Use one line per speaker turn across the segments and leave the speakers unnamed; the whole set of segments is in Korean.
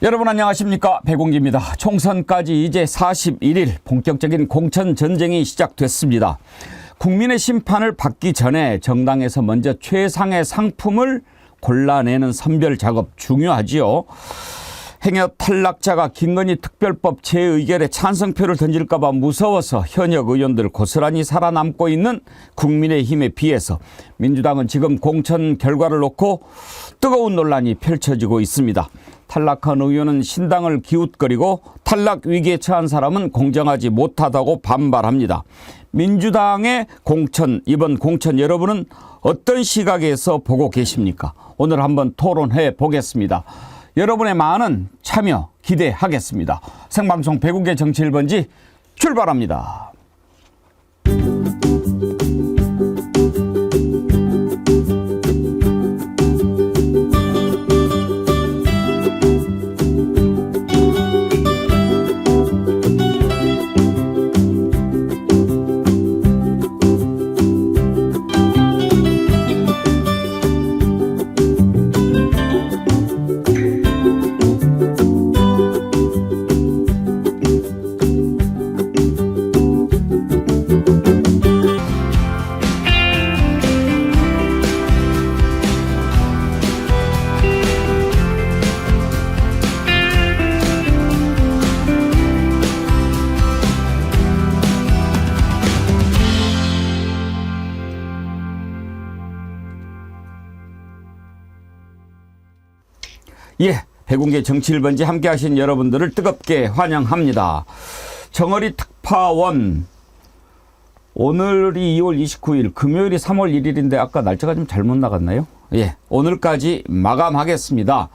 여러분 안녕하십니까, 배공기입니다. 총선까지 이제 41일 본격적인 공천 전쟁이 시작됐습니다. 국민의 심판을 받기 전에 정당에서 먼저 최상의 상품을 골라내는 선별 작업 중요하지요. 행여 탈락자가 김건희 특별법 재의결에 찬성표를 던질까 봐 무서워서 현역 의원들 고스란히 살아남고 있는 국민의힘에 비해서 민주당은 지금 공천 결과를 놓고 뜨거운 논란이 펼쳐지고 있습니다. 탈락한 의원은 신당을 기웃거리고 탈락 위기에 처한 사람은 공정하지 못하다고 반발합니다. 민주당의 공천, 이번 공천 여러분은 어떤 시각에서 보고 계십니까? 오늘 한번 토론해 보겠습니다. 여러분의 많은 참여 기대하겠습니다. 생방송 배국의 정치 1번지 출발합니다. 예, 배국의 정치 1번지 함께 하신 여러분들을 뜨겁게 환영합니다. 정어리 특파원, 오늘이 2월 29일, 금요일이 3월 1일인데 아까 날짜가 좀 잘못 나갔나요? 예, 오늘까지 마감하겠습니다.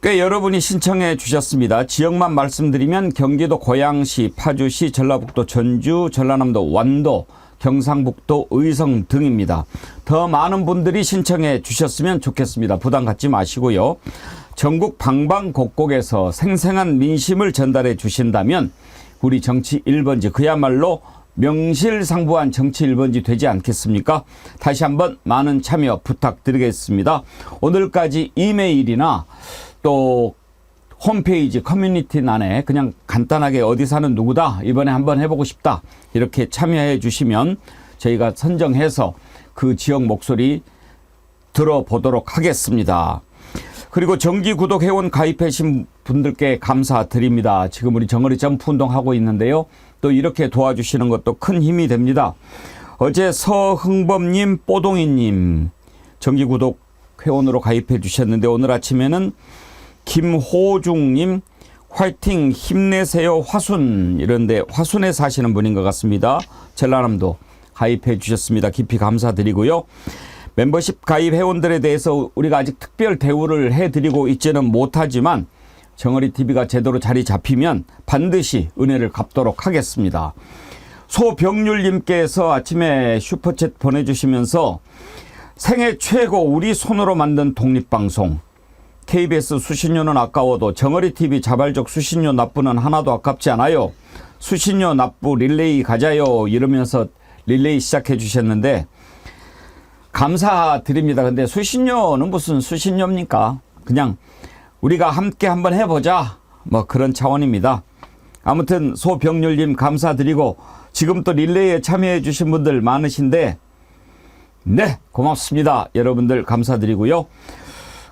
꽤 여러분이 신청해 주셨습니다. 지역만 말씀드리면 경기도 고양시, 파주시, 전라북도 전주, 전라남도 완도, 경상북도 의성 등입니다. 더 많은 분들이 신청해 주셨으면 좋겠습니다. 부담 갖지 마시고요. 전국 방방곡곡에서 생생한 민심을 전달해 주신다면 우리 정치 1번지, 그야말로 명실상부한 정치 1번지 되지 않겠습니까? 다시 한번 많은 참여 부탁드리겠습니다. 오늘까지 이메일이나 또 홈페이지 커뮤니티란에 그냥 간단하게 어디 사는 누구다, 이번에 한번 해보고 싶다, 이렇게 참여해 주시면 저희가 선정해서 그 지역 목소리 들어보도록 하겠습니다. 그리고 정기 구독 회원 가입하신 분들께 감사드립니다. 지금 우리 정어리 점프 운동하고 있는데요. 또 이렇게 도와주시는 것도 큰 힘이 됩니다. 어제 서흥범님, 뽀동이님 정기 구독 회원으로 가입해 주셨는데 오늘 아침에는 김호중님, 화이팅 힘내세요 화순, 이런데 화순에 사시는 분인 것 같습니다. 전라남도 가입해 주셨습니다. 깊이 감사드리고요. 멤버십 가입 회원들에 대해서 우리가 아직 특별 대우를 해드리고 있지는 못하지만 정어리TV가 제대로 자리 잡히면 반드시 은혜를 갚도록 하겠습니다. 소병률님께서 아침에 슈퍼챗 보내주시면서 생애 최고 우리 손으로 만든 독립방송, KBS 수신료는 아까워도 정어리TV 자발적 수신료 납부는 하나도 아깝지 않아요. 수신료 납부 릴레이 가자요, 이러면서 릴레이 시작해 주셨는데 감사드립니다. 근데 수신료는 무슨 수신료입니까? 그냥 우리가 함께 한번 해보자, 뭐 그런 차원입니다. 아무튼 소병률님 감사드리고 지금 또 릴레이에 참여해 주신 분들 많으신데 네, 고맙습니다. 여러분들 감사드리고요.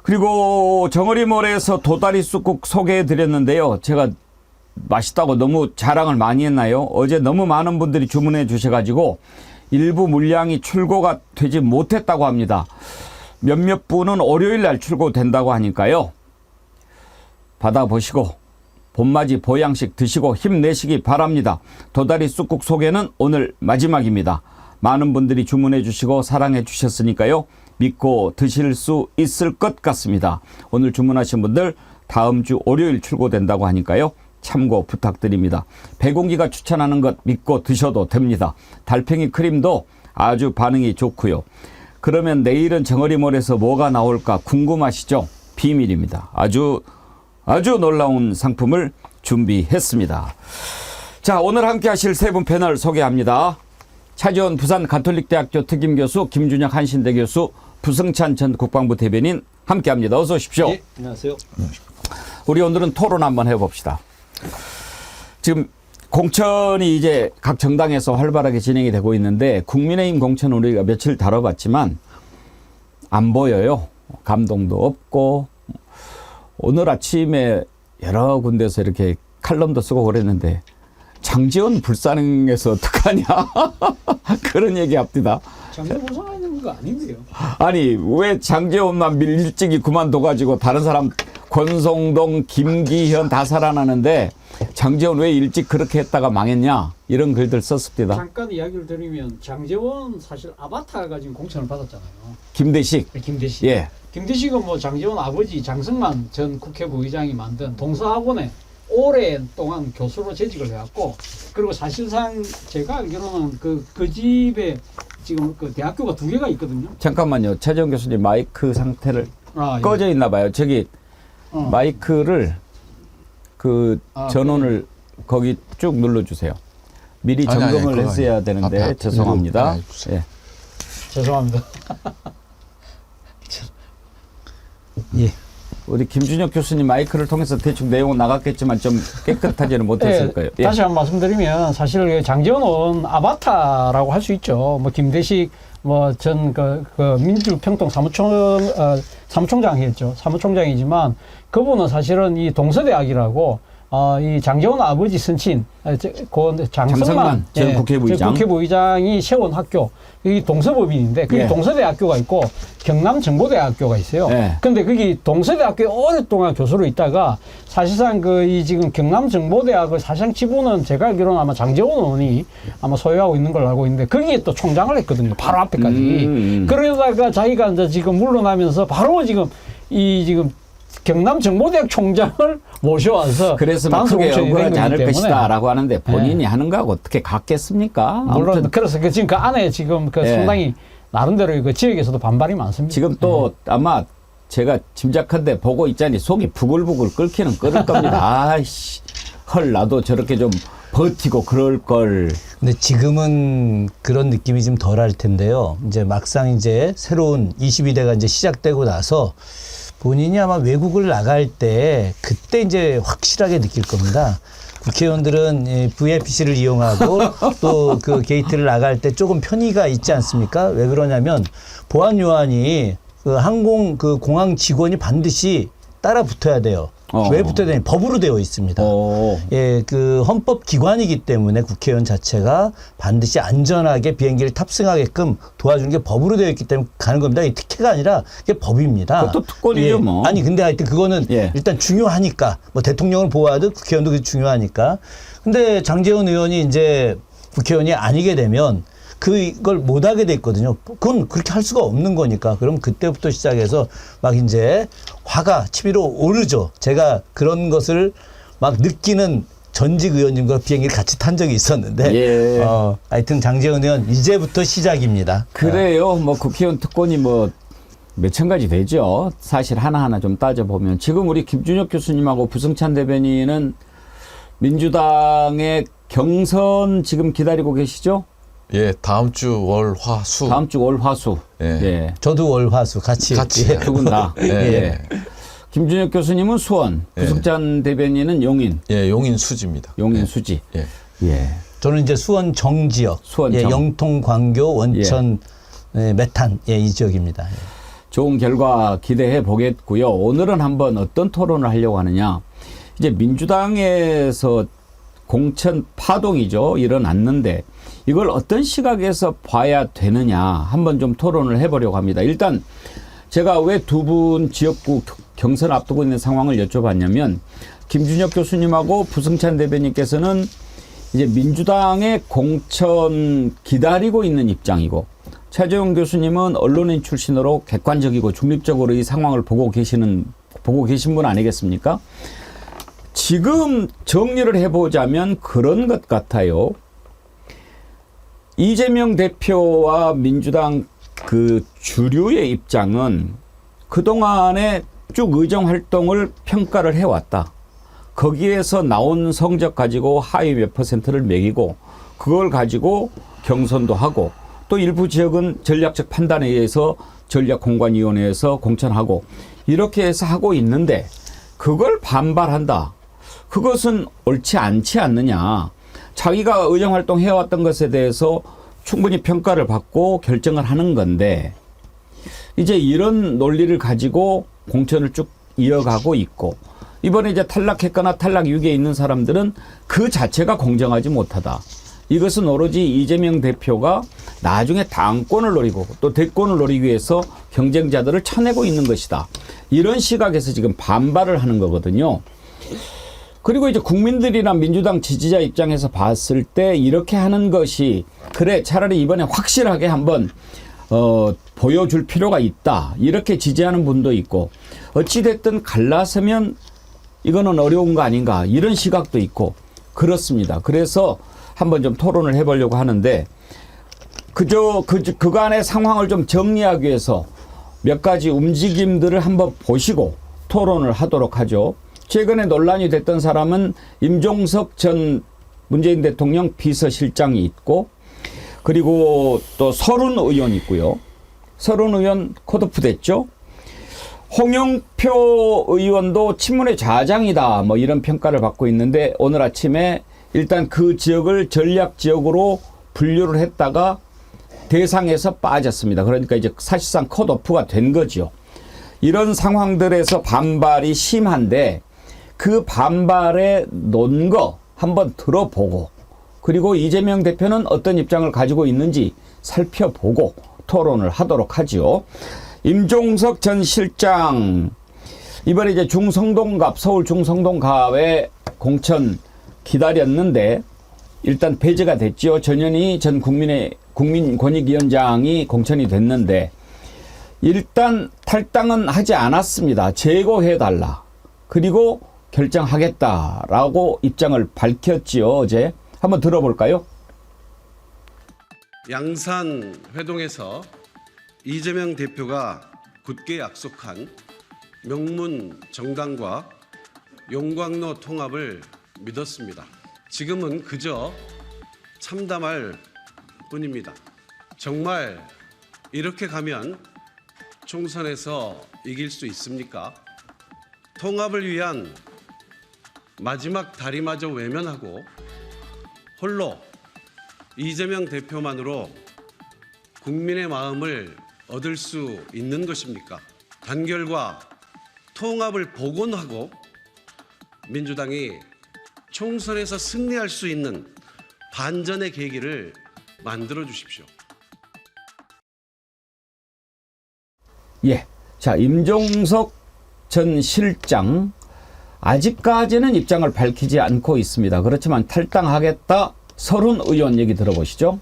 그리고 정어리몰에서 도다리 쑥국 소개해 드렸는데요. 제가 맛있다고 너무 자랑을 많이 했나요? 어제 너무 많은 분들이 주문해 주셔가지고 일부 물량이 출고가 되지 못했다고 합니다. 몇몇 분은 월요일 날 출고된다고 하니까요. 받아보시고 봄맞이 보양식 드시고 힘내시기 바랍니다. 도다리 쑥국 소개는 오늘 마지막입니다. 많은 분들이 주문해 주시고 사랑해 주셨으니까요. 믿고 드실 수 있을 것 같습니다. 오늘 주문하신 분들 다음 주 월요일 출고된다고 하니까요. 참고 부탁드립니다. 배공기가 추천하는 것 믿고 드셔도 됩니다. 달팽이 크림도 아주 반응이 좋고요. 그러면 내일은 정어리몰에서 뭐가 나올까 궁금하시죠? 비밀입니다. 아주 놀라운 상품을 준비했습니다. 자, 오늘 함께 하실 세 분 패널 소개합니다. 차지원 부산 가톨릭대학교 특임교수, 김준혁 한신대 교수, 부승찬 전 국방부 대변인 함께합니다. 어서 오십시오.
네, 안녕하세요.
우리 오늘은 토론 한번 해봅시다. 지금 공천이 이제 각 정당에서 활발하게 진행이 되고 있는데 국민의힘 공천은 우리가 며칠 다뤄봤지만 안 보여요. 감동도 없고 오늘 아침에 여러 군데서 이렇게 칼럼도 쓰고 그랬는데 장제원 불사능에서 어떡하냐 그런 얘기 합니다.
장제원 보상하는 거 아닌데요.
아니 왜 장제원만 일찍이 그만둬가지고 다른 사람 권성동, 김기현 다 살아나는데 장제원 왜 일찍 그렇게 했다가 망했냐 이런 글들 썼습니다.
잠깐 이야기를 드리면 장제원 사실 아바타가 지금 공천을 받았잖아요.
김대식.
김대식.
예.
김대식은 뭐 장제원 아버지 장승만 전 국회 부의장이 만든 동서학원에 오랫동안 교수로 재직을 해왔고 그리고 사실상 제가 알기로는 그 집에 지금 그 대학교가 2개가 있거든요.
잠깐만요. 최재형 교수님 마이크 상태를
예.
꺼져 있나 봐요. 저기 마이크를 그 전원을 거기 쭉 눌러주세요. 미리 점검을 했어야 되는데
앞에
죄송합니다. 예.
죄송합니다.
예. 우리 김준혁 교수님 마이크를 통해서 대충 내용은 나갔겠지만 좀 깨끗하지는 못했을 거예요. 예.
다시 한번 말씀드리면 사실 장제원은 아바타라고 할 수 있죠. 뭐 김대식 뭐 전 그 민주평통 사무총장이었죠. 사무총장이지만 그분은 사실은 이 동서대학이라고 이 장제원 아버지 선친 장성만
전 국회부의장.
국회부의장이 세운 학교 여기 동서법인인데 거기
예.
동서대학교가 있고 경남정보대학교가 있어요.
예.
근데 거기 동서대학교에 오랫동안 교수로 있다가 사실상 이 지금 경남정보대학을 사실상 지부는 제가 알기로는 아마 장제원 의원이 아마 소유하고 있는 걸로 알고 있는데 거기에 또 총장을 했거든요. 바로 앞에까지. 그러다가 자기가 이제 지금 물러나면서 바로 지금 경남정보대학 총장을 모셔와서
그래서 막 크게 억울하지 않을 것이다라고 하는데 본인이 하는 거하고 어떻게 같겠습니까?
물론 그래서 지금 그 안에 지금
예.
상당히 나름대로 그 지역에서도 반발이 많습니다.
지금 또 아마 제가 짐작한데 보고 있자니 속이 부글부글 끓기는 끓을 겁니다. 아이씨, 헐 나도 저렇게 좀 버티고 그럴 걸.
근데 지금은 그런 느낌이 좀 덜 할 텐데요. 이제 막상 이제 새로운 22대가 이제 시작되고 나서 본인이 아마 외국을 나갈 때 그때 이제 확실하게 느낄 겁니다. 국회의원들은 VIPC를 이용하고 또 그 게이트를 나갈 때 조금 편의가 있지 않습니까? 왜 그러냐면 보안 요원이 그 항공 그 공항 직원이 반드시 따라 붙어야 돼요. 왜 붙어야 되냐? 법으로 되어 있습니다. 예, 그 헌법 기관이기 때문에 국회의원 자체가 반드시 안전하게 비행기를 탑승하게끔 도와주는 게 법으로 되어 있기 때문에 가는 겁니다. 이 특혜가 아니라 이게 법입니다.
그것도 특권이죠,
예.
뭐.
아니 근데 하여튼 그거는
예.
일단 중요하니까 뭐 대통령을 보호하듯 국회의원도 그게 중요하니까. 근데 장제원 의원이 이제 국회의원이 아니게 되면 그걸 못하게 됐거든요. 그건 그렇게 할 수가 없는 거니까. 그럼 그때부터 시작해서 막 이제 화가 치밀어 오르죠. 제가 그런 것을 막 느끼는 전직 의원님과 비행기를 같이 탄 적이 있었는데,
예.
하여튼 장제원 의원 이제부터 시작입니다.
그래요. 뭐 국회의원 특권이 뭐 몇천 가지 되죠. 사실 하나하나 좀 따져보면 지금 우리 김준혁 교수님하고 부승찬 대변인은 민주당의 경선 지금 기다리고 계시죠?
예, 다음 주 월, 화, 수.
다음 주 월, 화, 수.
예.
예.
저도 월, 화, 수 같이.
같이.
두 분 다.
예.
예. 김준혁 교수님은 수원,
예.
부승찬 대변인은 용인.
예, 용인 수지입니다.
용인
예.
수지.
예.
예.
저는 이제 수원 정 지역.
수원
예,
정.
영통, 광교, 원천, 메탄. 예, 이 지역입니다. 예.
좋은 결과 기대해 보겠고요. 오늘은 한번 어떤 토론을 하려고 하느냐. 이제 민주당에서 공천 파동이죠. 일어났는데 이걸 어떤 시각에서 봐야 되느냐 한번 좀 토론을 해보려고 합니다. 일단 제가 왜 두 분 지역구 경선 앞두고 있는 상황을 여쭤봤냐면 김준혁 교수님하고 부승찬 대변인께서는 이제 민주당의 공천 기다리고 있는 입장이고 최재형 교수님은 언론인 출신으로 객관적이고 중립적으로 이 상황을 보고 계신 분 아니겠습니까? 지금 정리를 해보자면 그런 것 같아요. 이재명 대표와 민주당 그 주류의 입장은 그동안에 쭉 의정 활동을 평가를 해왔다. 거기에서 나온 성적 가지고 하위 몇 %를 매기고 그걸 가지고 경선도 하고 또 일부 지역은 전략적 판단에 의해서 전략공관위원회에서 공천하고 이렇게 해서 하고 있는데 그걸 반발한다. 그것은 옳지 않지 않느냐. 자기가 의정활동 해왔던 것에 대해서 충분히 평가를 받고 결정을 하는 건데 이제 이런 논리를 가지고 공천을 쭉 이어가고 있고 이번에 이제 탈락했거나 탈락 6에 있는 사람들은 그 자체가 공정하지 못하다. 이것은 오로지 이재명 대표가 나중에 당권을 노리고 또 대권을 노리기 위해서 경쟁자들을 쳐내고 있는 것이다. 이런 시각에서 지금 반발을 하는 거거든요. 그리고 이제 국민들이나 민주당 지지자 입장에서 봤을 때 이렇게 하는 것이 그래 차라리 이번에 확실하게 한번 보여줄 필요가 있다. 이렇게 지지하는 분도 있고 어찌됐든 갈라서면 이거는 어려운 거 아닌가 이런 시각도 있고 그렇습니다. 그래서 한번 좀 토론을 해보려고 하는데 그간의 상황을 좀 정리하기 위해서 몇 가지 움직임들을 한번 보시고 토론을 하도록 하죠. 최근에 논란이 됐던 사람은 임종석 전 문재인 대통령 비서실장이 있고 그리고 또 서른 의원 있고요. 서른 의원 컷오프 됐죠. 홍영표 의원도 친문의 좌장이다 뭐 이런 평가를 받고 있는데 오늘 아침에 일단 그 지역을 전략 지역으로 분류를 했다가 대상에서 빠졌습니다. 그러니까 이제 사실상 컷오프가 된 거죠. 이런 상황들에서 반발이 심한데 그 반발에 논거 한번 들어보고 그리고 이재명 대표는 어떤 입장을 가지고 있는지 살펴보고 토론을 하도록 하죠. 임종석 전 실장 이번에 이제 중성동갑 서울 중성동갑에 공천 기다렸는데 일단 배제가 됐죠. 전현희 전 국민권익위원장이 공천이 됐는데 일단 탈당은 하지 않았습니다. 제거해달라. 그리고 결정하겠다라고 입장을 밝혔지요. 어제 한번 들어볼까요?
양산 회동에서 이재명 대표가 굳게 약속한 명문 정당과 용광로 통합을 믿었습니다. 지금은 그저 참담할 뿐입니다. 정말 이렇게 가면 총선에서 이길 수 있습니까? 통합을 위한 마지막 다리마저 외면하고 홀로 이재명 대표만으로 국민의 마음을 얻을 수 있는 것입니까? 단결과 통합을 복원하고 민주당이 총선에서 승리할 수 있는 반전의 계기를 만들어 주십시오.
예. 자, 임종석 전 실장 아직까지는 입장을 밝히지 않고 있습니다. 그렇지만 탈당하겠다. 서른 의원 얘기 들어보시죠.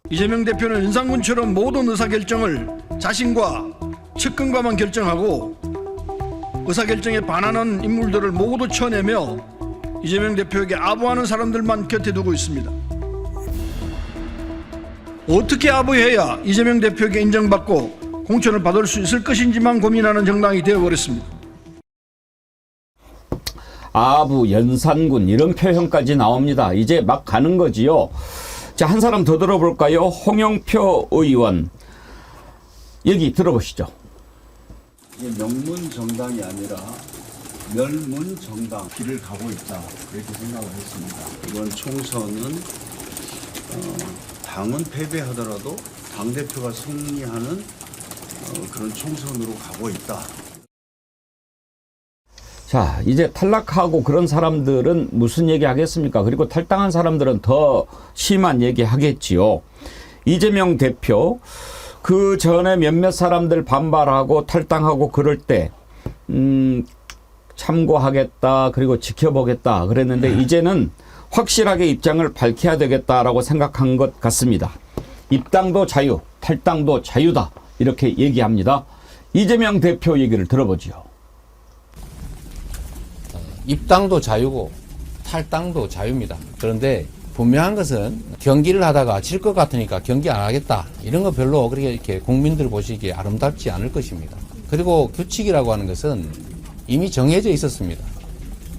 이재명 대표는 윤상군처럼 모든 의사결정을 자신과 측근과만 결정하고 의사결정에 반하는 인물들을 모두 쳐내며 이재명 대표에게 아부하는 사람들만 곁에 두고 있습니다. 어떻게 아부해야 이재명 대표에게 인정받고 공천을 받을 수 있을 것인지만 고민하는 정당이 되어버렸습니다.
아부, 연산군 이런 표현까지 나옵니다. 이제 막 가는 거지요. 자, 한 사람 더 들어볼까요? 홍영표 의원 얘기 들어보시죠.
이게 명문 정당이 아니라 멸문 정당 길을 가고 있다 그렇게 생각을 했습니다. 이번 총선은 당은 패배하더라도 당대표가 승리하는 그런 총선으로 가고 있다.
자, 이제 탈락하고 그런 사람들은 무슨 얘기 하겠습니까? 그리고 탈당한 사람들은 더 심한 얘기 하겠지요. 이재명 대표, 그 전에 몇몇 사람들 반발하고 탈당하고 그럴 때, 참고하겠다, 그리고 지켜보겠다 그랬는데 이제는 확실하게 입장을 밝혀야 되겠다라고 생각한 것 같습니다. 입당도 자유, 탈당도 자유다. 이렇게 얘기합니다. 이재명 대표 얘기를 들어보죠.
입당도 자유고 탈당도 자유입니다. 그런데 분명한 것은 경기를 하다가 질 것 같으니까 경기 안 하겠다. 이런 거 별로 그렇게 이렇게 국민들 보시기에 아름답지 않을 것입니다. 그리고 규칙이라고 하는 것은 이미 정해져 있었습니다.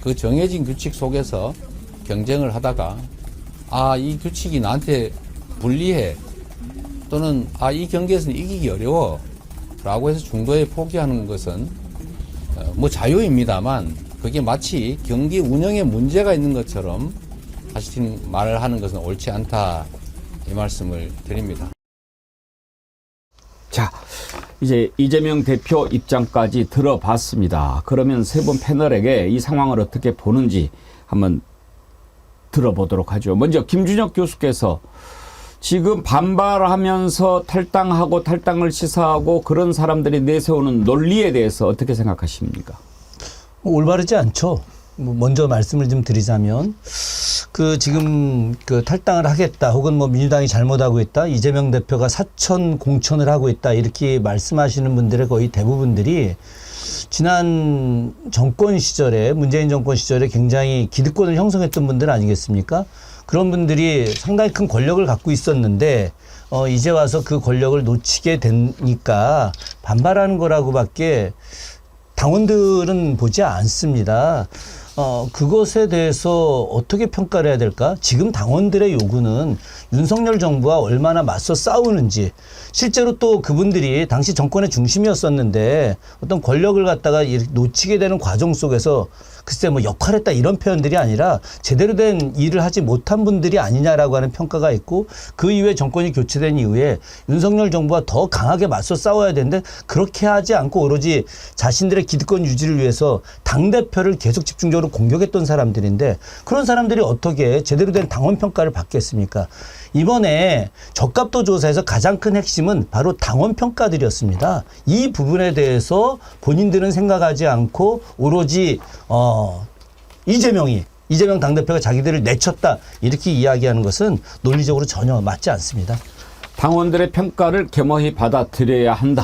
그 정해진 규칙 속에서 경쟁을 하다가 이 규칙이 나한테 불리해 또는 이 경기에서는 이기기 어려워. 라고 해서 중도에 포기하는 것은 뭐 자유입니다만 그게 마치 경기 운영에 문제가 있는 것처럼 하시는 말을 하는 것은 옳지 않다 이 말씀을 드립니다.
자, 이제 이재명 대표 입장까지 들어봤습니다. 그러면 세 분 패널에게 이 상황을 어떻게 보는지 한번 들어보도록 하죠. 먼저 김준혁 교수께서 지금 반발하면서 탈당하고 탈당을 시사하고 그런 사람들이 내세우는 논리에 대해서 어떻게 생각하십니까?
올바르지 않죠. 먼저 말씀을 좀 드리자면 지금 탈당을 하겠다 혹은 민주당이 잘못하고 있다, 이재명 대표가 사천 공천을 하고 있다 이렇게 말씀하시는 분들의 거의 대부분들이 지난 정권 시절에, 문재인 정권 시절에 굉장히 기득권을 형성했던 분들 아니겠습니까? 그런 분들이 상당히 큰 권력을 갖고 있었는데 이제 와서 그 권력을 놓치게 되니까 반발하는 거라고밖에 당원들은 보지 않습니다. 그것에 대해서 어떻게 평가를 해야 될까? 지금 당원들의 요구는 윤석열 정부와 얼마나 맞서 싸우는지, 실제로 또 그분들이 당시 정권의 중심이었었는데 어떤 권력을 갖다가 놓치게 되는 과정 속에서 글쎄 역할했다 이런 표현들이 아니라 제대로 된 일을 하지 못한 분들이 아니냐라고 하는 평가가 있고, 그 이후에 정권이 교체된 이후에 윤석열 정부와 더 강하게 맞서 싸워야 되는데 그렇게 하지 않고 오로지 자신들의 기득권 유지를 위해서 당대표를 계속 집중적으로 공격했던 사람들인데, 그런 사람들이 어떻게 제대로 된 당원 평가를 받겠습니까? 이번에 적합도 조사에서 가장 큰 핵심은 바로 당원 평가들이었습니다. 이 부분에 대해서 본인들은 생각하지 않고 오로지 이재명 당대표가 자기들을 내쳤다 이렇게 이야기하는 것은 논리적으로 전혀 맞지 않습니다.
당원들의 평가를 겸허히 받아들여야 한다.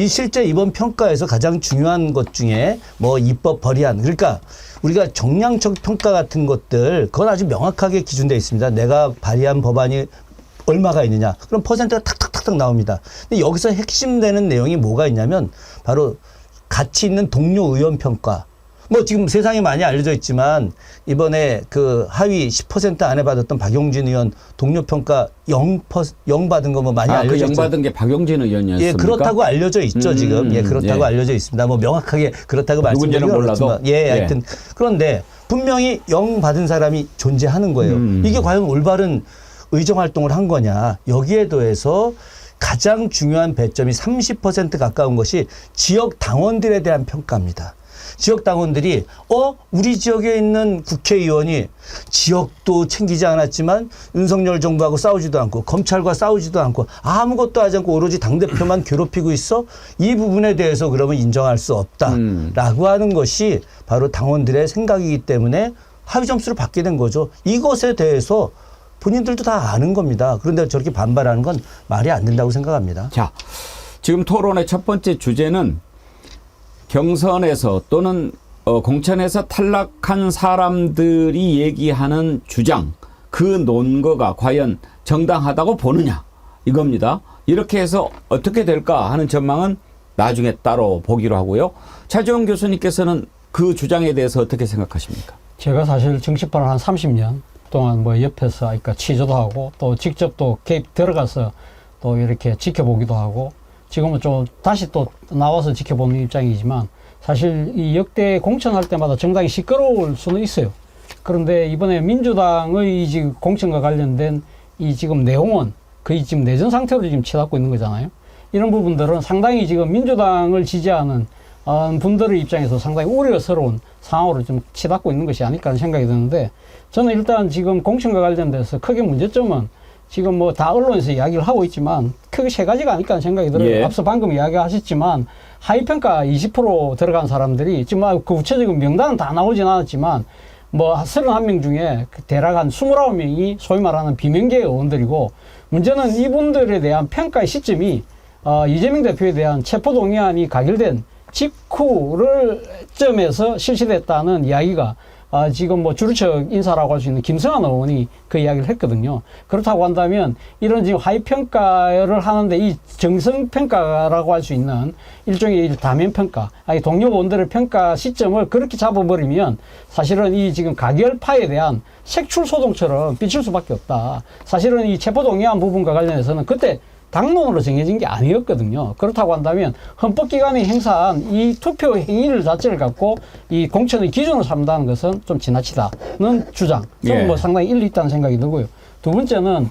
실제 이번 평가에서 가장 중요한 것 중에 입법 벌이안, 그러니까 우리가 정량적 평가 같은 것들, 그건 아주 명확하게 기준되어 있습니다. 내가 발의한 법안이 얼마가 있느냐, 그럼 퍼센트가 탁탁탁탁 나옵니다. 근데 여기서 핵심되는 내용이 뭐가 있냐면 바로 가치 있는 동료 의원 평가. 지금 세상에 많이 알려져 있지만 이번에 하위 10% 안에 받았던 박용진 의원 동료 평가 0 받은 거 많이 알려져 있죠.
0 받은 게 박용진 의원이었습니까?
예, 그렇다고 알려져 있죠, 지금. 그렇다고 알려져 있습니다. 명확하게 그렇다고 말씀드리면
몰라도.
하여튼. 그런데 분명히 0 받은 사람이 존재하는 거예요. 이게 과연 올바른 의정 활동을 한 거냐. 여기에 더해서 가장 중요한 배점이 30% 가까운 것이 지역 당원들에 대한 평가입니다. 지역 당원들이 우리 지역에 있는 국회의원이 지역도 챙기지 않았지만 윤석열 정부하고 싸우지도 않고 검찰과 싸우지도 않고 아무것도 하지 않고 오로지 당대표만 괴롭히고 있어? 이 부분에 대해서 그러면 인정할 수 없다라고 하는 것이 바로 당원들의 생각이기 때문에 하위 점수를 받게 된 거죠. 이것에 대해서 본인들도 다 아는 겁니다. 그런데 저렇게 반발하는 건 말이 안 된다고 생각합니다.
자, 지금 토론의 첫 번째 주제는 경선에서 또는 공천에서 탈락한 사람들이 얘기하는 주장, 그 논거가 과연 정당하다고 보느냐 이겁니다. 이렇게 해서 어떻게 될까 하는 전망은 나중에 따로 보기로 하고요. 차지원 교수님께서는 그 주장에 대해서 어떻게 생각하십니까?
제가 사실 정치판을 한 30년 동안 옆에서 그러니까 취조도 하고 또 직접 또 개입 들어가서 또 이렇게 지켜보기도 하고, 지금은 좀 다시 또 나와서 지켜보는 입장이지만, 사실 이 역대 공천할 때마다 정당이 시끄러울 수는 있어요. 그런데 이번에 민주당의 지금 공천과 관련된 이 지금 내용은 거의 지금 내전 상태로 지금 치닫고 있는 거잖아요. 이런 부분들은 상당히 지금 민주당을 지지하는 분들의 입장에서 상당히 우려스러운 상황으로 좀 치닫고 있는 것이 아닐까 하는 생각이 드는데, 저는 일단 지금 공천과 관련돼서 크게 문제점은 지금 다 언론에서 이야기를 하고 있지만 크게 세 가지가 아닐까 하는 생각이 들어요.
예.
앞서 방금 이야기하셨지만 하위평가 20% 들어간 사람들이 지금 구체적인 명단은 다 나오진 않았지만 31명 중에 대략 한 29명이 소위 말하는 비명계 의원들이고, 문제는 이분들에 대한 평가의 시점이 이재명 대표에 대한 체포동의안이 가결된 직후를 점에서 실시됐다는 이야기가 지금 주루척 인사라고 할 수 있는 김성환 의원이 그 이야기를 했거든요. 그렇다고 한다면 이런 지금 하위평가를 하는데 이 정성평가라고 할 수 있는 일종의 다면평가, 동료 의원들의 평가 시점을 그렇게 잡아버리면 사실은 이 지금 가결파에 대한 색출소동처럼 비칠 수밖에 없다. 사실은 이 체포동의안 부분과 관련해서는 그때 당론으로 정해진 게 아니었거든요. 그렇다고 한다면 헌법기관이 행사한 이 투표 행위를 자체를 갖고 이 공천의 기준으로 삼다는 것은 좀 지나치다는 주장. 저는
예.
뭐 상당히 일리 있다는 생각이 들고요. 두 번째는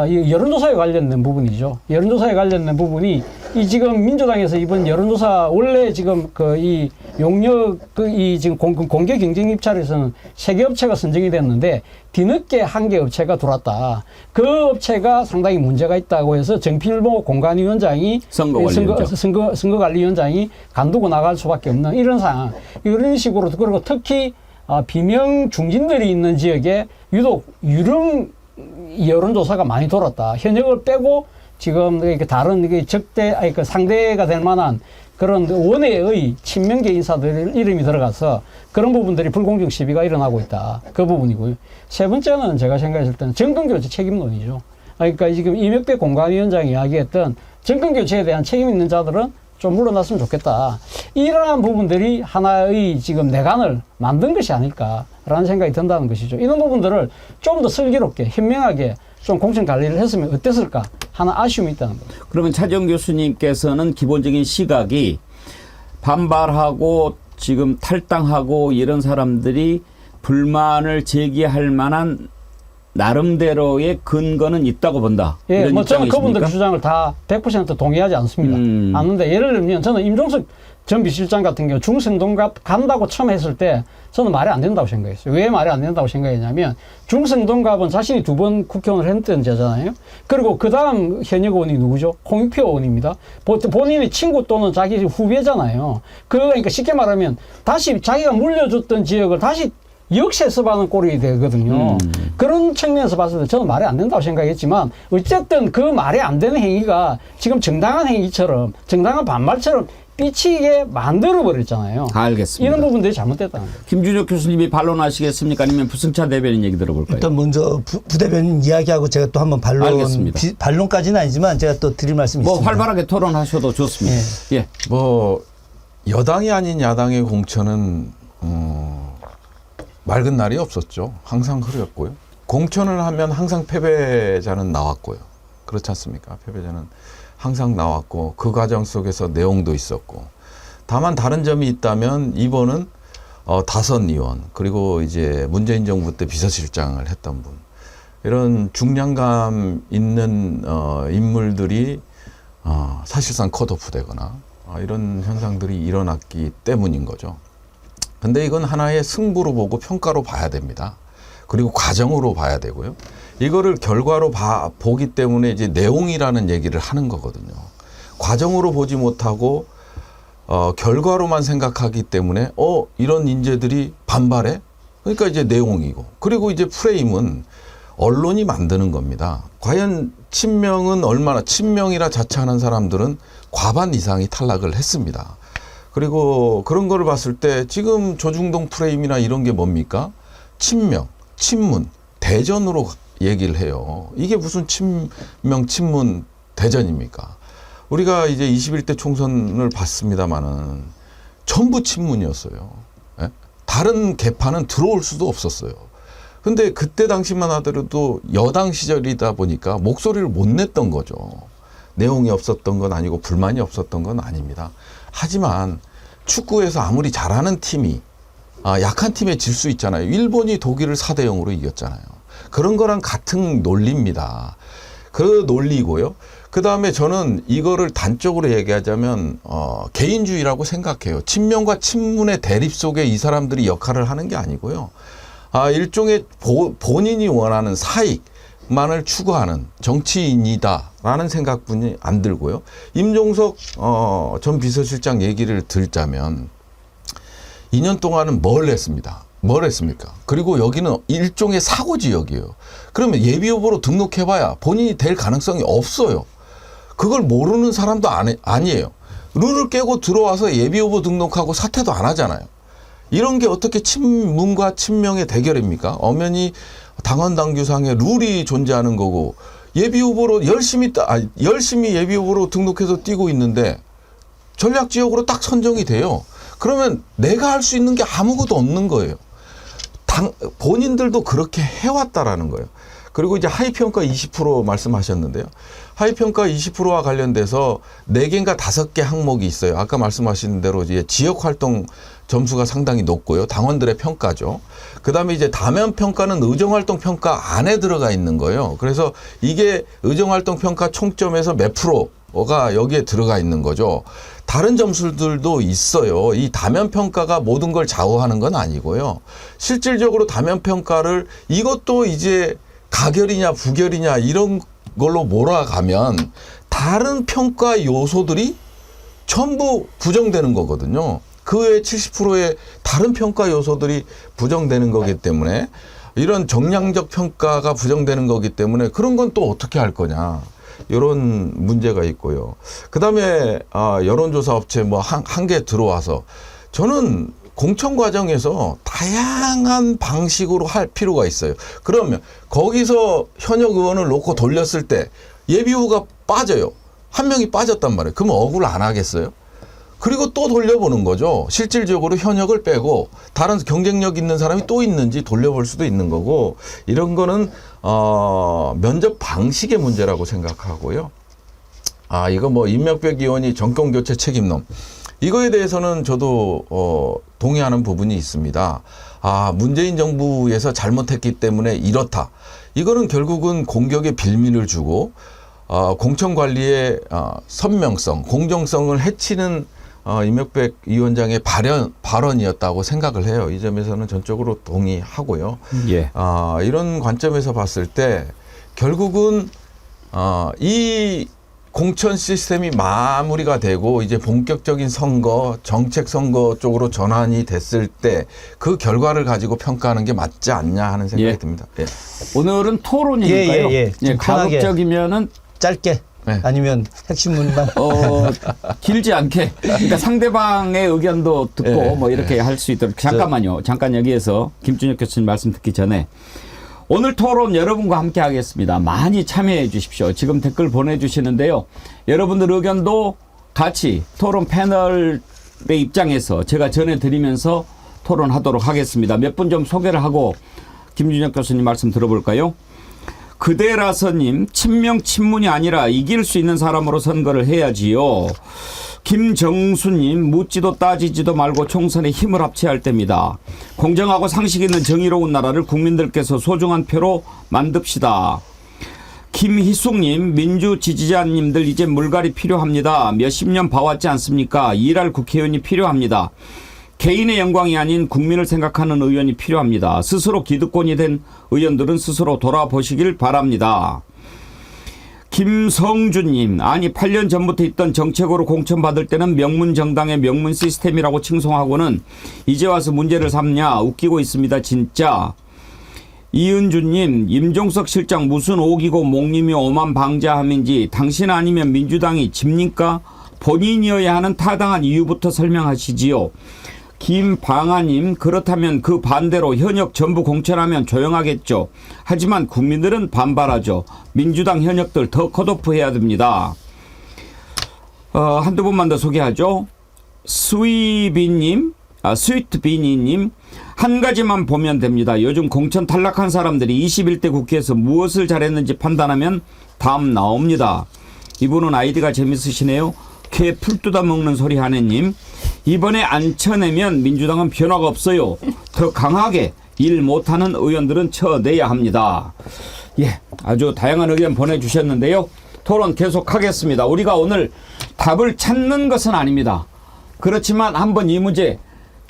이 여론조사에 관련된 부분이죠. 여론조사에 관련된 부분이 이 지금 민주당에서 이번 여론조사 원래 지금 그 이 용역 이 지금 공개 경쟁 입찰에서는 3개 업체가 선정이 됐는데 뒤늦게 1개 업체가 들어왔다. 그 업체가 상당히 문제가 있다고 해서 정필모 공관위원장이 선거관리위원장이 간두고 나갈 수밖에 없는 이런 상황. 이런 식으로 그리고 특히 비명 중진들이 있는 지역에 유독 유령 여론조사가 많이 돌았다. 현역을 빼고 지금 이렇게 다른 이게 그 상대가 될 만한 그런 원외의 친명계 인사들 이름이 들어가서 그런 부분들이 불공정 시비가 일어나고 있다. 그 부분이고요. 세 번째는 제가 생각했을 때는 정권교체 책임론이죠. 그러니까 지금 이명박 공관위원장이 이야기했던 정권교체에 대한 책임 있는 자들은 좀 물러났으면 좋겠다. 이러한 부분들이 하나의 지금 내관을 만든 것이 아닐까라는 생각이 든다는 것이죠. 이런 부분들을 좀 더 슬기롭게 현명하게 좀 공천 관리를 했으면 어땠을까 하는 아쉬움이 있다는 겁니다.
그러면 차정 교수님께서는 기본적인 시각이 반발하고 지금 탈당하고 이런 사람들이 불만을 제기할 만한 나름대로의 근거는 있다고 본다.
예,
이런
뭐 저는
입장이십니까?
그분들 주장을 다 100% 동의하지 않습니다. 않는데 예를 들면 저는 임종석 전 비실장 같은 경우 중성동갑 간다고 처음 했을 때 저는 말이 안 된다고 생각했어요. 왜 말이 안 된다고 생각했냐면 중성동갑은 자신이 2번 국회의원을 했던 자잖아요. 그리고 그 다음 현역 의원이 누구죠? 홍익표 의원입니다. 본인의 친구 또는 자기 후배잖아요. 그러니까 쉽게 말하면 다시 자기가 물려줬던 지역을 다시 역세습하는 꼴이 되거든요. 그런 측면에서 봤을 때 저는 말이 안 된다고 생각했지만 어쨌든 그 말이 안 되는 행위가 지금 정당한 행위처럼 정당한 반발처럼 삐치게 만들어버렸잖아요.
알겠습니다.
이런 부분들이 잘못됐다는 거예요.
김준혁 교수님이 반론하시겠습니까? 아니면 부승차 대변인 얘기 들어볼까요?
일단 먼저 부대변인 이야기하고 제가 또 한번
알겠습니다.
반론까지는 아니지만 제가 또 드릴 말씀이
뭐
있습니다.
활발하게 토론하셔도 좋습니다. 예.
뭐 여당이 아닌 야당의 공천은 맑은 날이 없었죠. 항상 흐렸고요. 공천을 하면 항상 패배자는 나왔고요. 그렇지 않습니까? 패배자는 항상 나왔고 그 과정 속에서 내용도 있었고 다만 다른 점이 있다면 이번은 다선 의원 그리고 이제 문재인 정부 때 비서실장을 했던 분 이런 중량감 있는 인물들이 사실상 컷오프되거나 이런 현상들이 일어났기 때문인 거죠. 근데 이건 하나의 승부로 보고 평가로 봐야 됩니다. 그리고 과정으로 봐야 되고요. 이거를 결과로 보기 때문에 이제 내용이라는 얘기를 하는 거거든요. 과정으로 보지 못하고 결과로만 생각하기 때문에 이런 인재들이 반발해? 그러니까 이제 내용이고 그리고 이제 프레임은 언론이 만드는 겁니다. 과연 친명은 얼마나 친명이라 자처하는 사람들은 과반 이상이 탈락을 했습니다. 그리고 그런 거를 봤을 때 지금 조중동 프레임이나 이런 게 뭡니까? 친명, 친문, 대전으로 얘기를 해요. 이게 무슨 친명, 친문, 대전입니까? 우리가 이제 21대 총선을 봤습니다마는 전부 친문이었어요. 예? 다른 개파는 들어올 수도 없었어요. 근데 그때 당시만 하더라도 여당 시절이다 보니까 목소리를 못 냈던 거죠. 내용이 없었던 건 아니고 불만이 없었던 건 아닙니다. 하지만 축구에서 아무리 잘하는 팀이 약한 팀에 질 수 있잖아요. 일본이 독일을 4대 0으로 이겼잖아요. 그런 거랑 같은 논리입니다. 그 논리고요. 그 다음에 저는 이거를 단적으로 얘기하자면 개인주의라고 생각해요. 친명과 친문의 대립 속에 이 사람들이 역할을 하는 게 아니고요. 일종의 본인이 원하는 사익만을 추구하는 정치인이다라는 생각뿐이 안 들고요. 임종석 전 비서실장 얘기를 들자면 2년 동안은 뭘 했습니다. 뭘 했습니까? 그리고 여기는 일종의 사고 지역이에요. 그러면 예비 후보로 등록해봐야 본인이 될 가능성이 없어요. 그걸 모르는 사람도 아니에요. 룰을 깨고 들어와서 예비 후보 등록하고 사퇴도 안 하잖아요. 이런 게 어떻게 친문과 친명의 대결입니까? 엄연히 당헌당규상의 룰이 존재하는 거고 예비 후보로 열심히 예비 후보로 등록해서 뛰고 있는데 전략 지역으로 딱 선정이 돼요. 그러면 내가 할 수 있는 게 아무것도 없는 거예요. 본인들도 그렇게 해왔다라는 거예요. 그리고 이제 하위평가 20% 말씀하셨는데요. 하위평가 20%와 관련돼서 4개인가 5개 항목이 있어요. 아까 말씀하신 대로 이제 지역활동 점수가 상당히 높고요. 당원들의 평가죠. 그다음에 이제 다면평가는 의정활동 평가 안에 들어가 있는 거예요. 그래서 이게 의정활동 평가 총점에서 몇 프로가 여기에 들어가 있는 거죠. 다른 점수들도 있어요. 이 다면평가가 모든 걸 좌우하는 건 아니고요. 실질적으로 다면평가를 이것도 이제 가결이냐 부결이냐 이런 걸로 몰아가면 다른 평가 요소들이 전부 부정되는 거거든요. 그 외에 70%의 다른 평가 요소들이 부정되는 거기 때문에 이런 정량적 평가가 부정되는 거기 때문에 그런 건 또 어떻게 할 거냐. 이런 문제가 있고요. 그다음에 여론조사 업체 뭐 한 개 들어와서 저는 공천 과정에서 다양한 방식으로 할 필요가 있어요. 그러면 거기서 현역 의원을 놓고 돌렸을 때 예비 후보가 빠져요. 한 명이 빠졌단 말이에요. 그러면 억울 안 하겠어요? 그리고 또 돌려보는 거죠. 실질적으로 현역을 빼고 다른 경쟁력 있는 사람이 또 있는지 돌려볼 수도 있는 거고 이런 거는 면접 방식의 문제라고 생각하고요. 이거 뭐 임명백 의원이 정권교체 책임론. 이거에 대해서는 저도 동의하는 부분이 있습니다. 문재인 정부에서 잘못했기 때문에 이렇다. 이거는 결국은 공격에 빌미를 주고 공천 관리의 선명성, 공정성을 해치는 임명백 위원장의 발언이었다고 생각을 해요. 이 점에서는 전적으로 동의하고요.
예.
이런 관점에서 봤을 때 결국은 이 공천 시스템이 마무리가 되고 이제 본격적인 선거, 정책 선거 쪽으로 전환이 됐을 때 그 결과를 가지고 평가하는 게 맞지 않냐 하는 생각이 듭니다. 예.
오늘은 토론이니까요.
좀 편하게.
가급적이면은
짧게
네.
아니면 핵심문만
길지 않게. 그러니까 상대방의 의견도 듣고
네.
뭐 이렇게 할 수 있도록. 잠깐만요. 잠깐 여기에서 김준혁 교수님 말씀 듣기 전에 오늘 토론 여러분과 함께 하겠습니다. 많이 참여해 주십시오. 지금 댓글 보내주시는데요. 여러분들 의견도 같이 토론 패널의 입장에서 제가 전해드리면서 토론하도록 하겠습니다. 몇 분 좀 소개를 하고 김준혁 교수님 말씀 들어볼까요? 그대라서님, 친명 친문이 아니라 이길 수 있는 사람으로 선거를 해야지요. 김정수님, 묻지도 따지지도 말고 총선에 힘을 합쳐야 할 때입니다. 공정하고 상식 있는 정의로운 나라를 국민들께서 소중한 표로 만듭시다. 김희숙님, 민주 지지자님들 이제 물갈이 필요합니다. 몇십 년 봐왔지 않습니까? 일할 국회의원이 필요합니다. 개인의 영광이 아닌 국민을 생각하는 의원이 필요합니다. 스스로 기득권이 된 의원들은 스스로 돌아보시길 바랍니다. 김성준님, 아니 8년 전부터 있던 정책으로 공천받을 때는 명문정당의 명문 시스템이라고 칭송하고는 이제 와서 문제를 삼냐 웃기고 있습니다 진짜. 이은주님, 임종석 실장 무슨 옥이고 목림이 오만 방자함인지 당신 아니면 민주당이 집니까? 본인이어야 하는 타당한 이유부터 설명하시지요. 김방아님, 그렇다면 그 반대로 현역 전부 공천하면 조용하겠죠. 하지만 국민들은 반발하죠. 민주당 현역들 더 컷오프 해야 됩니다. 한두 분만 더 소개하죠. 스위트비니님, 한 가지만 보면 됩니다. 요즘 공천 탈락한 사람들이 21대 국회에서 무엇을 잘했는지 판단하면 다음 나옵니다. 이분은 아이디가 재밌으시네요. 개 풀 뜯어 먹는 소리 하네님. 이번에 안 쳐내면 민주당은 변화가 없어요. 더 강하게 일 못하는 의원들은 쳐내야 합니다. 예, 아주 다양한 의견 보내주셨는데요. 토론 계속하겠습니다. 우리가 오늘 답을 찾는 것은 아닙니다. 그렇지만 한번 이 문제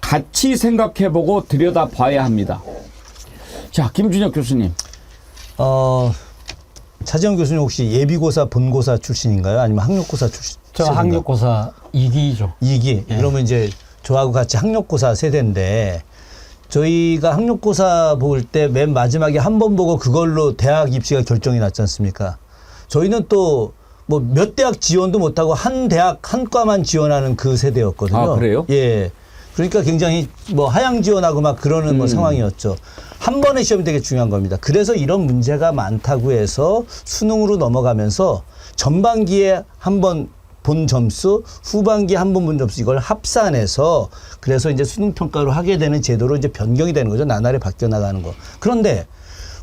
같이 생각해보고 들여다봐야 합니다. 자, 김준혁 교수님.
차지영 교수님 혹시 예비고사 본고사 출신인가요? 아니면 학력고사 출신?
저 학력고사 2기죠.
2기.
예.
그러면 이제 저하고 같이 학력고사 세대인데 저희가 학력고사 볼 때 맨 마지막에 한 번 보고 그걸로 대학 입시가 결정이 났지 않습니까? 저희는 또 뭐 몇 대학 지원도 못하고 한 대학 한 과만 지원하는 그 세대였거든요.
아, 그래요?
예. 그러니까 굉장히 뭐 하향 지원하고 막 그러는 뭐 상황이었죠. 한 번의 시험이 되게 중요한 겁니다. 그래서 이런 문제가 많다고 해서 수능으로 넘어가면서 전반기에 한 번 본 점수, 후반기에 한 번 본 점수 이걸 합산해서 그래서 이제 수능 평가로 하게 되는 제도로 이제 변경이 되는 거죠. 나날이 바뀌어 나가는 거. 그런데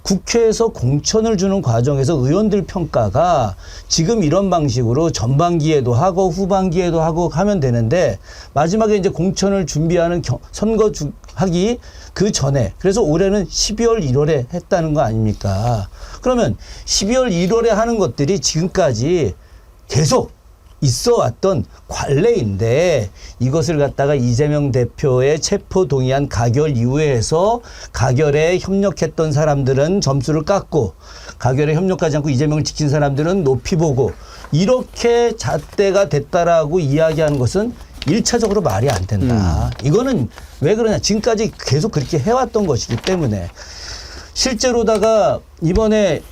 국회에서 공천을 주는 과정에서 의원들 평가가 지금 이런 방식으로 전반기에도 하고 후반기에도 하고 하면 되는데 마지막에 이제 공천을 준비하는 하기 그 전에 그래서 올해는 12월 1월에 했다는 거 아닙니까? 그러면 12월 1월에 하는 것들이 지금까지 계속 있어 왔던 관례인데 이것을 갖다가 이재명 대표의 체포 동의안 가결 이후에 해서 가결에 협력했던 사람들은 점수를 깎고 가결에 협력하지 않고 이재명을 지킨 사람들은 높이 보고 이렇게 잣대가 됐다라고 이야기하는 것은 1차적으로 말이 안 된다. 이거는 왜 그러냐. 지금까지 계속 그렇게 해왔던 것이기 때문에 실제로다가 이번에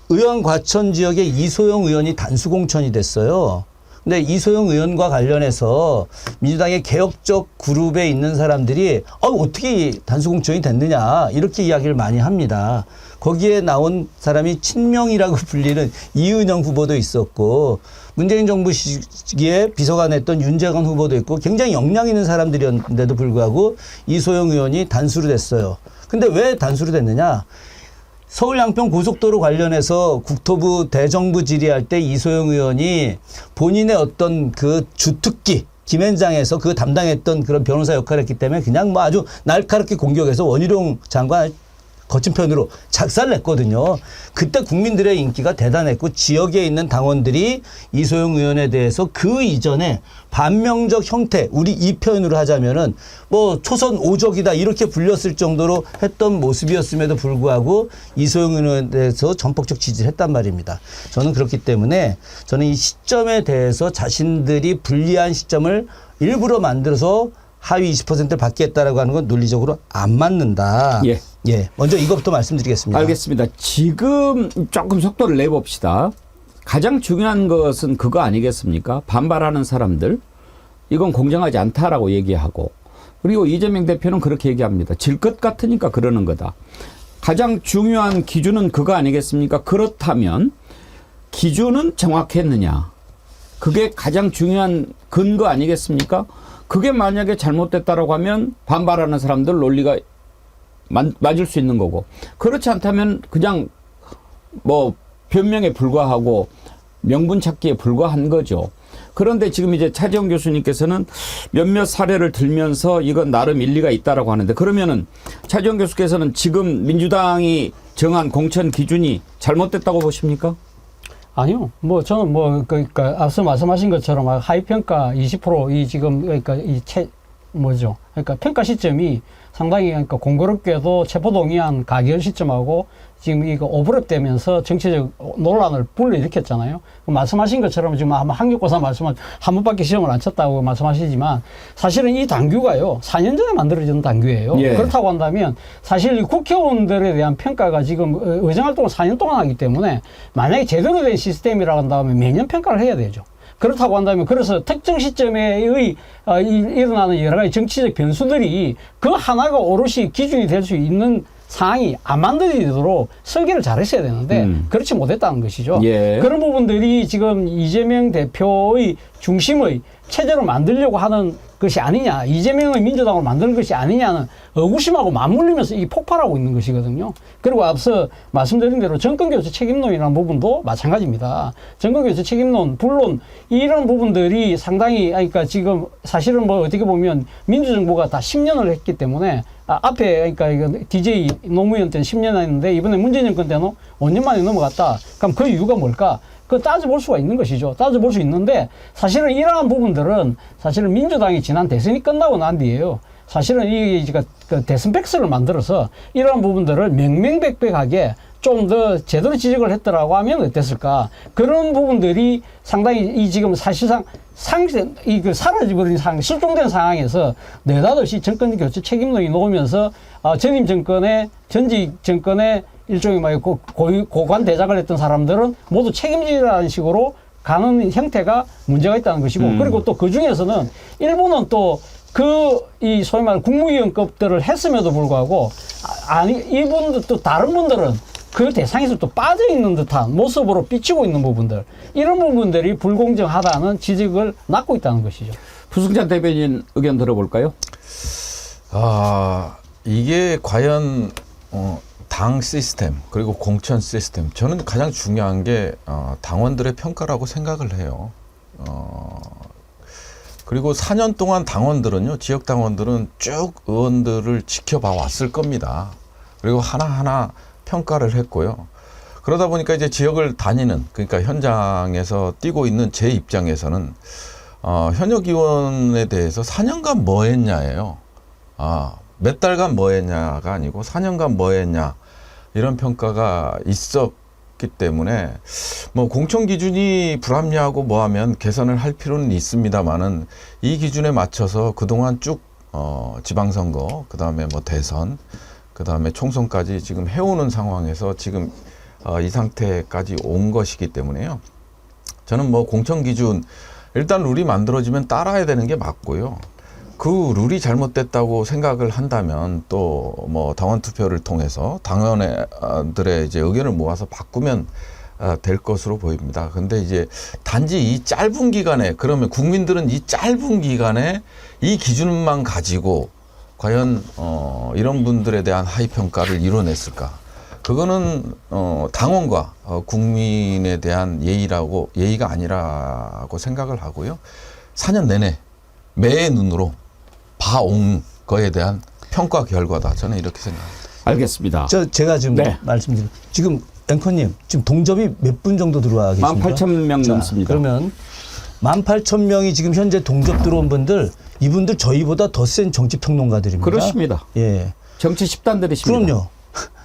의왕 과천 지역에 이소영 의원이 단수공천이 됐어요. 근데 이소영 의원과 관련해서 민주당의 개혁적 그룹에 있는 사람들이 어떻게 단수공천이 됐느냐 이렇게 이야기를 많이 합니다. 거기에 나온 사람이 친명이라고 불리는 이은영 후보도 있었고 문재인 정부 시기에 비서관 했던 윤재관 후보도 있고 굉장히 역량 있는 사람들이었는데도 불구하고 이소영 의원이 단수로 됐어요. 근데 왜 단수로 됐느냐? 서울 양평 고속도로 관련해서 국토부 대정부 질의할 때 이소영 의원이 본인의 어떤 그 주특기 김앤장에서 그 담당했던 그런 변호사 역할을 했기 때문에 그냥 뭐 아주 날카롭게 공격해서 원희룡 장관 거친 편으로 작살냈거든요. 그때 국민들의 인기가 대단했고 지역에 있는 당원들이 이소영 의원에 대해서 그 이전에 반명적 형태 우리 이 표현으로 하자면은 뭐 초선 오적이다 이렇게 불렸을 정도로 했던 모습이었음에도 불구하고 이소영 의원에 대해서 전폭적 지지를 했단 말입니다. 저는 그렇기 때문에 저는 이 시점에 대해서 자신들이 불리한 시점을 일부러 만들어서 하위 20%를 받겠다라고 하는 건 논리적으로 안 맞는다.
예.
예. 먼저 이것부터 말씀드리겠습니다.
알겠습니다. 지금 조금 속도를 내봅시다. 가장 중요한 것은 그거 아니겠습니까? 반발하는 사람들. 이건 공정하지 않다라고 얘기하고. 그리고 이재명 대표는 그렇게 얘기합니다. 질 것 같으니까 그러는 거다. 가장 중요한 기준은 그거 아니겠습니까? 그렇다면 기준은 정확했느냐. 그게 가장 중요한 근거 아니겠습니까? 그게 만약에 잘못됐다라고 하면 반발하는 사람들 논리가 맞을 수 있는 거고 그렇지 않다면 그냥 뭐 변명에 불과하고 명분 찾기에 불과한 거죠. 그런데 지금 이제 차지영 교수님께서는 몇몇 사례를 들면서 이건 나름 일리가 있다라고 하는데 그러면은 차지영 교수께서는 지금 민주당이 정한 공천 기준이 잘못됐다고 보십니까?
아니요. 뭐 저는 뭐 그러니까 앞서 말씀하신 것처럼 하위평가 20% 지금 그러니까 뭐죠? 그러니까 평가 시점이 상당히 그러니까 공교롭게도 체포동의안 가결 시점하고 지금 이거 오버랩되면서 정치적 논란을 불러일으켰잖아요. 말씀하신 것처럼 지금 아마 학력고사 말씀한 한 번밖에 시험을 안 쳤다고 말씀하시지만 사실은 이 당규가요 4년 전에 만들어진 당규예요.
예.
그렇다고 한다면 사실 이 국회의원들에 대한 평가가 지금 의정활동을 4년 동안 하기 때문에 만약에 제대로 된 시스템이라고 한다면 매년 평가를 해야 되죠. 그렇다고 한다면 그래서 특정 시점에 일어나는 여러 가지 정치적 변수들이 그 하나가 오롯이 기준이 될 수 있는 상황이 안 만들어지도록 설계를 잘했어야 되는데 그렇지 못했다는 것이죠.
예.
그런 부분들이 지금 이재명 대표의 중심의 체제로 만들려고 하는 것이 아니냐, 이재명의 민주당으로 만드는 것이 아니냐는 의구심하고 맞물리면서 이 폭발하고 있는 것이거든요. 그리고 앞서 말씀드린 대로 정권교체 책임론이라는 부분도 마찬가지입니다. 정권교체 책임론, 물론 이런 부분들이 상당히, 그러니까 지금 사실은 뭐 어떻게 보면 민주정부가 다 10년을 했기 때문에 앞에 그러니까 이거 DJ 노무현 때는 10년 했는데 이번에 문재인 정권 때는 5년 만에 넘어갔다. 그럼 그 이유가 뭘까? 그거 따져볼 수가 있는 것이죠. 따져볼 수 있는데 사실은 이러한 부분들은 사실은 민주당이 지난 대선이 끝나고 난 뒤에요. 사실은 이 대선 백서를 만들어서 이러한 부분들을 명명백백하게 좀 더 제대로 지적을 했더라고 하면 어땠을까? 그런 부분들이 상당히 이 지금 사실상 사라져버린 상황, 실종된 상황에서 느닷없이 정권 교체 책임론이 놓으면서 전임 정권의 전직 정권의 일종의 고관 대작을 했던 사람들은 모두 책임지라는 식으로 가는 형태가 문제가 있다는 것이고 그리고 또 그 중에서는 일본은 또 이 소위 말하는 국무위원급들을 했음에도 불구하고 이분들 또 다른 분들은 그 대상에서 또 빠져 있는 듯한 모습으로 비치고 있는 부분들 이런 부분들이 불공정하다는 지적을 낳고 있다는 것이죠.
부승찬 대변인 의견 들어볼까요?
이게 과연 당 시스템 그리고 공천 시스템 저는 가장 중요한 게 당원들의 평가라고 생각을 해요. 그리고 4년 동안 당원들은요, 지역 당원들은 쭉 의원들을 지켜봐 왔을 겁니다. 그리고 하나하나 평가를 했고요. 그러다 보니까 이제 지역을 다니는, 그러니까 현장에서 뛰고 있는 제 입장에서는 현역 의원에 대해서 4년간 뭐 했냐예요. 몇 달간 뭐 했냐가 아니고 4년간 뭐 했냐, 이런 평가가 있었기 때문에 뭐 공천 기준이 불합리하고 뭐 하면 개선을 할 필요는 있습니다만은 이 기준에 맞춰서 그동안 쭉 지방선거, 그 다음에 뭐 대선, 그 다음에 총선까지 지금 해오는 상황에서 지금 이 상태까지 온 것이기 때문에요. 저는 뭐 공천 기준 일단 룰이 만들어지면 따라야 되는 게 맞고요. 그 룰이 잘못됐다고 생각을 한다면 또 뭐 당원 투표를 통해서 당원들의 이제 의견을 모아서 바꾸면 될 것으로 보입니다. 근데 이제 단지 이 짧은 기간에, 그러면 국민들은 이 짧은 기간에 이 기준만 가지고 과연 이런 분들에 대한 하위 평가를 이뤄냈을까? 그거는 당원과 국민에 대한 예의가 아니라고 생각을 하고요. 4년 내내 매의 눈으로 봐온 거에 대한 평가 결과다. 저는 이렇게 생각합니다.
알겠습니다.
제가 지금
네.
말씀드린 지금 앵커님 지금 동접이 몇 분 정도 들어와 계십니까?
18,000명
자,
넘습니다.
그러면 18,000명이 지금 현재 동접 들어온 분들, 이분들 저희보다 더 센 정치 평론가들입니다.
그렇습니다.
예.
정치 10단들이십니다.
그럼요.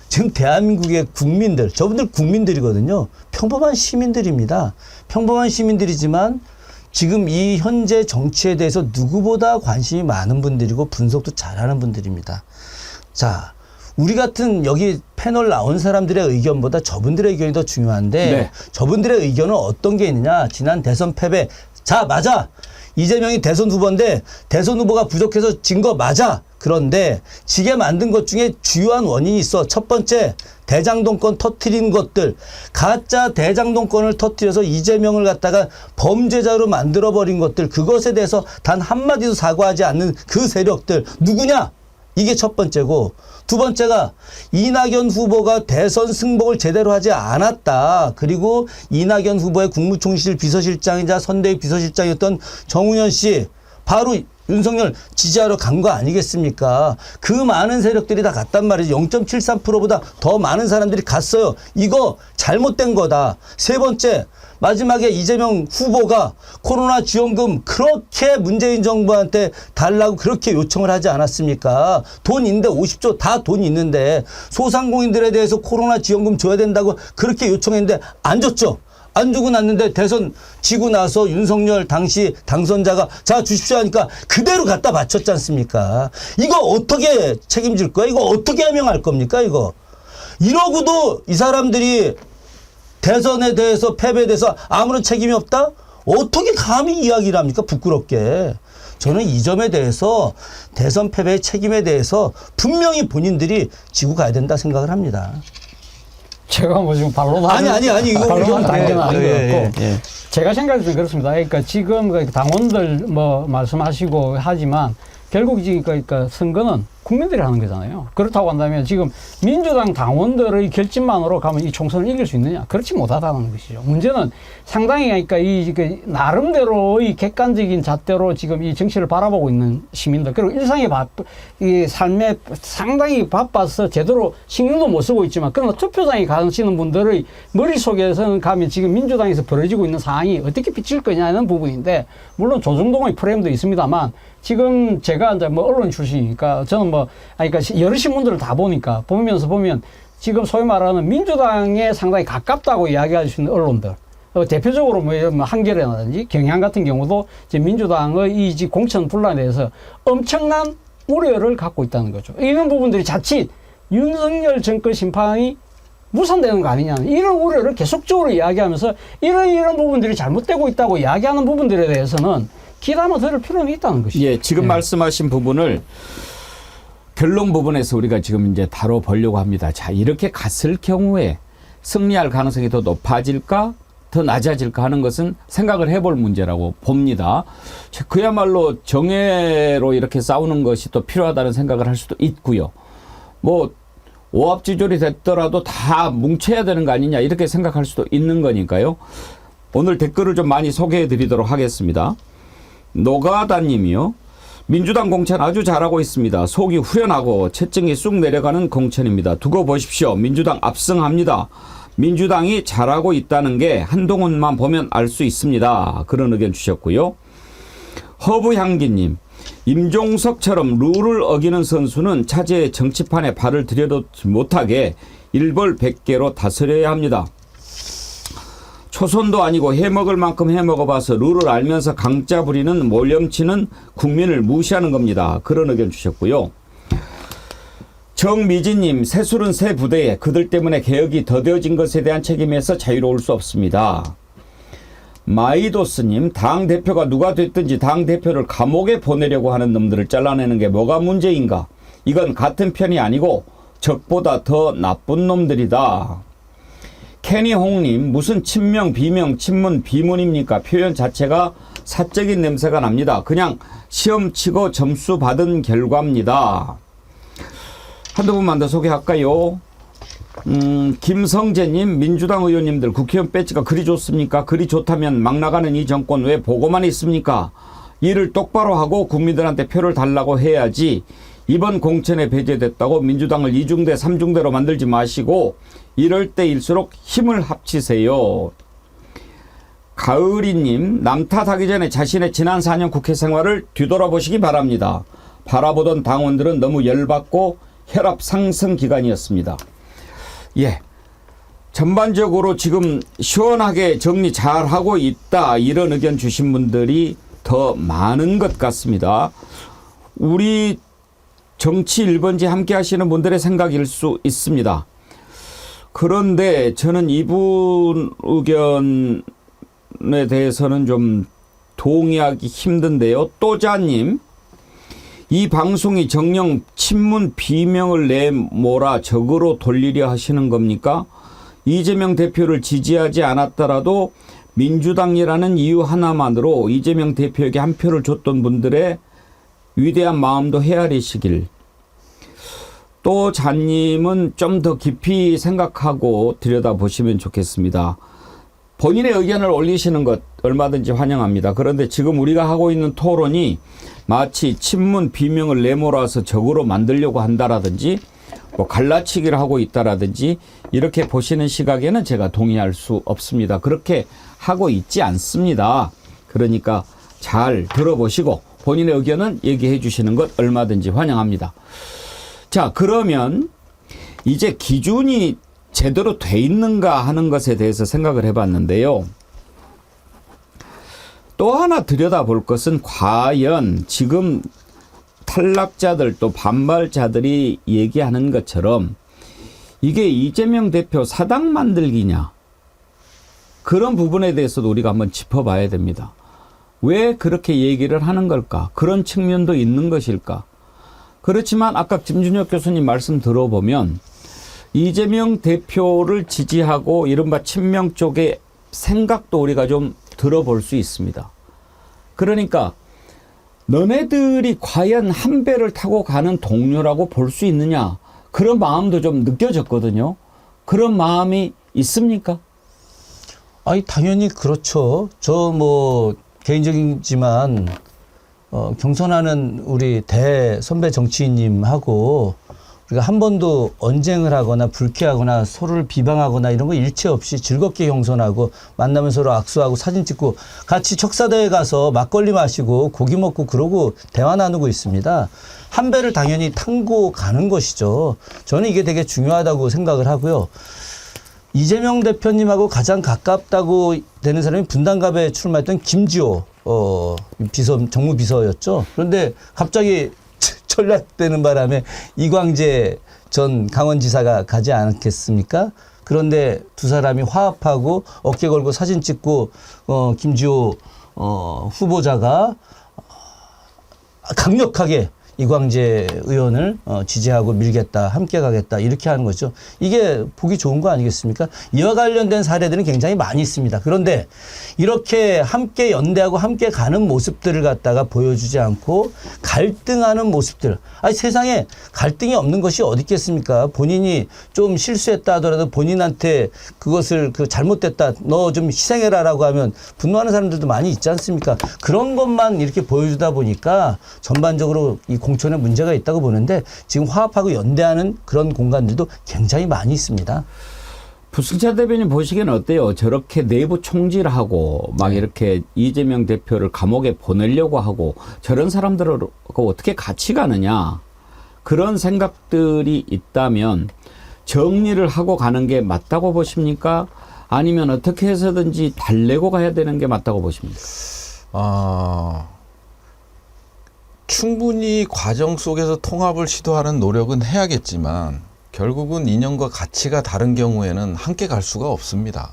지금 대한민국의 국민들, 저분들 국민들이거든요. 평범한 시민들입니다. 평범한 시민들이지만 지금 이 현재 정치에 대해서 누구보다 관심이 많은 분들이고 분석도 잘하는 분들입니다. 자, 우리 같은 여기 패널 나온 사람들의 의견보다 저분들의 의견이 더 중요한데
네.
저분들의 의견은 어떤 게 있느냐. 지난 대선 패배. 자, 맞아. 이재명이 대선 후보인데 대선 후보가 부족해서 진 거 맞아. 그런데 지게 만든 것 중에 주요한 원인이 있어. 첫 번째, 대장동권 터트린 것들. 가짜 대장동권을 터트려서 이재명을 갖다가 범죄자로 만들어버린 것들. 그것에 대해서 단 한마디도 사과하지 않는 그 세력들. 누구냐? 이게 첫 번째고, 두 번째가 이낙연 후보가 대선 승복을 제대로 하지 않았다. 그리고 이낙연 후보의 국무총실 비서실장이자 선대위 비서실장이었던 정운현 씨, 바로 윤석열 지지하러 간 거 아니겠습니까? 그 많은 세력들이 다 갔단 말이죠. 0.73%보다 더 많은 사람들이 갔어요. 이거 잘못된 거다. 세 번째, 마지막에 이재명 후보가 코로나 지원금 그렇게 문재인 정부한테 달라고 그렇게 요청을 하지 않았습니까? 돈 있는데 50조 다 돈 있는데 소상공인들에 대해서 코로나 지원금 줘야 된다고 그렇게 요청했는데 안 줬죠. 안 주고 났는데 대선 지고 나서 윤석열 당시 당선자가 자 주십시오 하니까 그대로 갖다 바쳤지 않습니까? 이거 어떻게 책임질 거야? 이거 어떻게 해명할 겁니까? 이거 이러고도 이 사람들이 대선에 대해서 패배에 대해서 아무런 책임이 없다? 어떻게 감히 이야기를 합니까? 부끄럽게. 저는 이 점에 대해서 대선 패배의 책임에 대해서 분명히 본인들이 지고 가야 된다 생각을 합니다.
제가 뭐 지금 발로
아니 이거
발로 단계는 아닌 것
예,
같고
예.
제가 생각할 때는 그렇습니다. 그러니까 지금 그 당원들 뭐 말씀하시고 하지만 결국 지금 그러니까 선거는 국민들이 하는 거잖아요. 그렇다고 한다면 지금 민주당 당원들의 결집만으로 가면 이 총선을 이길 수 있느냐? 그렇지 못하다는 것이죠. 문제는 상당히 그러니까 이 나름대로의 객관적인 잣대로 지금 이 정치를 바라보고 있는 시민들, 그리고 일상의 이 삶에 상당히 바빠서 제대로 신경도 못 쓰고 있지만 그러나 투표장에 가시는 분들의 머릿속에서는 가면 지금 민주당에서 벌어지고 있는 상황이 어떻게 비칠 거냐는 부분인데, 물론 조중동의 프레임도 있습니다만 지금 제가 이제 뭐 언론 출신이니까 저는 뭐 그러니까 여러 신문들을 다 보면서 보면 지금 소위 말하는 민주당에 상당히 가깝다고 이야기할 수 있는 언론들, 대표적으로 뭐 한겨레라든지 경향 같은 경우도 이제 민주당의 이 공천 분란에 대해서 엄청난 우려를 갖고 있다는 거죠. 이런 부분들이 자칫 윤석열 정권 심판이 무산되는 거 아니냐는 이런 우려를 계속적으로 이야기하면서 이런 부분들이 잘못되고 있다고 이야기하는 부분들에 대해서는 기담아 들을 필요는 있다는 것이죠.
예, 지금 말씀하신 부분을 결론 부분에서 우리가 지금 이제 다뤄보려고 합니다. 자, 이렇게 갔을 경우에 승리할 가능성이 더 높아질까, 더 낮아질까 하는 것은 생각을 해볼 문제라고 봅니다. 그야말로 정예로 이렇게 싸우는 것이 또 필요하다는 생각을 할 수도 있고요. 뭐 오합지졸이 됐더라도 다 뭉쳐야 되는 거 아니냐 이렇게 생각할 수도 있는 거니까요. 오늘 댓글을 좀 많이 소개해 드리도록 하겠습니다. 노가다님이요. 민주당 공천 아주 잘하고 있습니다. 속이 후련하고 채증이 쑥 내려가는 공천입니다. 두고 보십시오. 민주당 압승합니다. 민주당이 잘하고 있다는 게 한동훈만 보면 알 수 있습니다. 그런 의견 주셨고요. 허브향기님. 임종석처럼 룰을 어기는 선수는 차제의 정치판에 발을 들여놓지 못하게 일벌백계로 다스려야 합니다. 초선도 아니고 해먹을 만큼 해먹어봐서 룰을 알면서 강짜 부리는 몰염치는 국민을 무시하는 겁니다. 그런 의견 주셨고요. 정미진님, 새술은 새 부대에 그들 때문에 개혁이 더뎌진 것에 대한 책임에서 자유로울 수 없습니다. 마이도스님, 당대표가 누가 됐든지 당대표를 감옥에 보내려고 하는 놈들을 잘라내는 게 뭐가 문제인가? 이건 같은 편이 아니고 적보다 더 나쁜 놈들이다. 캐니홍님, 무슨 친명, 비명, 친문, 비문입니까? 표현 자체가 사적인 냄새가 납니다. 그냥 시험 치고 점수 받은 결과입니다. 한두 분만 더 소개할까요? 김성재님, 민주당 의원님들 국회의원 배지가 그리 좋습니까? 그리 좋다면 막 나가는 이 정권 왜 보고만 있습니까? 일을 똑바로 하고 국민들한테 표를 달라고 해야지. 이번 공천에 배제됐다고 민주당을 2중대, 3중대로 만들지 마시고 이럴 때일수록 힘을 합치세요. 가을이님, 남 탓하기 전에 자신의 지난 4년 국회 생활을 뒤돌아보시기 바랍니다. 바라보던 당원들은 너무 열받고 혈압 상승 기간이었습니다. 예, 전반적으로 지금 시원하게 정리 잘하고 있다 이런 의견 주신 분들이 더 많은 것 같습니다. 우리 정치 1번지 함께 하시는 분들의 생각일 수 있습니다. 그런데 저는 이분 의견에 대해서는 좀 동의하기 힘든데요. 또자님, 이 방송이 정녕 친문 비명을 내몰아 적으로 돌리려 하시는 겁니까? 이재명 대표를 지지하지 않았더라도 민주당이라는 이유 하나만으로 이재명 대표에게 한 표를 줬던 분들의 위대한 마음도 헤아리시길. 또 자님은 좀 더 깊이 생각하고 들여다보시면 좋겠습니다. 본인의 의견을 올리시는 것 얼마든지 환영합니다. 그런데 지금 우리가 하고 있는 토론이 마치 친문 비명을 내몰아서 적으로 만들려고 한다라든지 뭐 갈라치기를 하고 있다라든지 이렇게 보시는 시각에는 제가 동의할 수 없습니다. 그렇게 하고 있지 않습니다. 그러니까 잘 들어보시고 본인의 의견은 얘기해 주시는 것 얼마든지 환영합니다. 자, 그러면 이제 기준이 제대로 돼 있는가 하는 것에 대해서 생각을 해봤는데요. 또 하나 들여다볼 것은 과연 지금 탈락자들 또 반발자들이 얘기하는 것처럼 이게 이재명 대표 사당 만들기냐, 그런 부분에 대해서도 우리가 한번 짚어봐야 됩니다. 왜 그렇게 얘기를 하는 걸까? 그런 측면도 있는 것일까? 그렇지만 아까 김준혁 교수님 말씀 들어보면 이재명 대표를 지지하고 이른바 친명 쪽의 생각도 우리가 좀 들어볼 수 있습니다. 그러니까 너네들이 과연 한 배를 타고 가는 동료라고 볼 수 있느냐, 그런 마음도 좀 느껴졌거든요. 그런 마음이 있습니까?
아니, 당연히 그렇죠. 저 뭐 개인적이지만 경선하는 우리 대선배 정치인님하고 우리가 한 번도 언쟁을 하거나 불쾌하거나 서로를 비방하거나 이런 거 일체 없이 즐겁게 경선하고 만나면 서로 악수하고 사진 찍고 같이 척사대에 가서 막걸리 마시고 고기 먹고 그러고 대화 나누고 있습니다. 한 배를 당연히 타고 가는 것이죠. 저는 이게 되게 중요하다고 생각을 하고요. 이재명 대표님하고 가장 가깝다고 되는 사람이 분당갑에 출마했던 김지호 정무비서였죠. 그런데 갑자기 전락되는 바람에 이광재 전 강원지사가 가지 않겠습니까? 그런데 두 사람이 화합하고 어깨 걸고 사진 찍고 김지호 후보자가 강력하게 이광재 의원을 지지하고 밀겠다, 함께 가겠다 이렇게 하는 거죠. 이게 보기 좋은 거 아니겠습니까? 이와 관련된 사례들은 굉장히 많이 있습니다. 그런데 이렇게 함께 연대하고 함께 가는 모습들을 갖다가 보여주지 않고 갈등하는 모습들. 아니, 세상에 갈등이 없는 것이 어디 있겠습니까? 본인이 좀 실수했다 하더라도 본인한테 그것을 잘못됐다, 너 좀 희생해라라고 하면 분노하는 사람들도 많이 있지 않습니까? 그런 것만 이렇게 보여주다 보니까 전반적으로 이 공천에 문제가 있다고 보는데 지금 화합하고 연대하는 그런 공간들도 굉장히 많이 있습니다.
부승차 대변인 보시기에는 어때요? 저렇게 내부 총질하고 막 이렇게 이재명 대표를 감옥에 보내려고 하고 저런 사람들을 어떻게 같이 가느냐, 그런 생각들이 있다면 정리를 하고 가는 게 맞다고 보십니까? 아니면 어떻게 해서든지 달래고 가야 되는 게 맞다고 보십니까?
충분히 과정 속에서 통합을 시도하는 노력은 해야겠지만 결국은 이념과 가치가 다른 경우에는 함께 갈 수가 없습니다.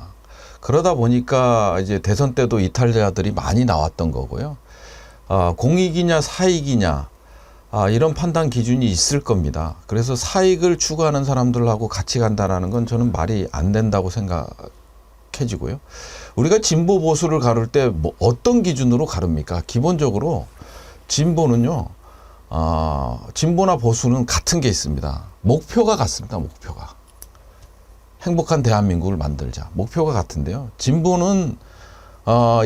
그러다 보니까 이제 대선 때도 이탈자들이 많이 나왔던 거고요. 공익이냐 사익이냐 이런 판단 기준이 있을 겁니다. 그래서 사익을 추구하는 사람들하고 같이 간다라는 건 저는 말이 안 된다고 생각해지고요. 우리가 진보 보수를 가를 때 뭐 어떤 기준으로 가릅니까? 기본적으로 진보는요, 진보나 보수는 같은 게 있습니다. 목표가 같습니다. 목표가. 행복한 대한민국을 만들자. 목표가 같은데요. 진보는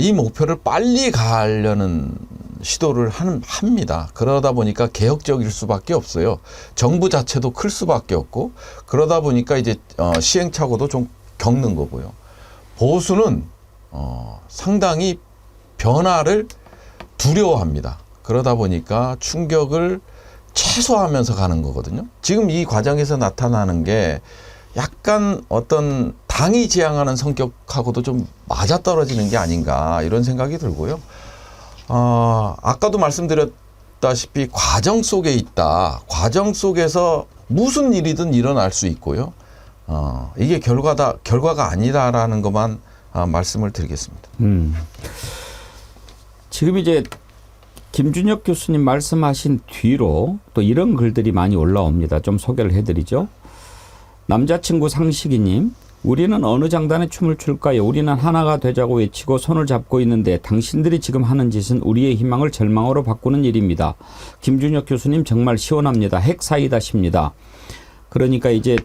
이 목표를 빨리 가려는 시도를 합니다. 그러다 보니까 개혁적일 수밖에 없어요. 정부 자체도 클 수밖에 없고, 그러다 보니까 이제 시행착오도 좀 겪는 거고요. 보수는 상당히 변화를 두려워합니다. 그러다 보니까 충격을 최소화하면서 가는 거거든요. 지금 이 과정에서 나타나는 게 약간 어떤 당이 지향하는 성격하고도 좀 맞아떨어지는 게 아닌가 이런 생각이 들고요. 아까도 말씀드렸다시피 과정 속에 있다. 과정 속에서 무슨 일이든 일어날 수 있고요. 이게 결과가 아니다라는 것만 말씀을 드리겠습니다.
지금 이제 김준혁 교수님 말씀하신 뒤로 또 이런 글들이 많이 올라옵니다. 좀 소개를 해드리죠. 남자친구 상식이님, 우리는 어느 장단에 춤을 출까요? 우리는 하나가 되자고 외치고 손을 잡고 있는데 당신들이 지금 하는 짓은 우리의 희망을 절망으로 바꾸는 일입니다. 김준혁 교수님 정말 시원합니다. 핵사이다십니다. 그러니까 이제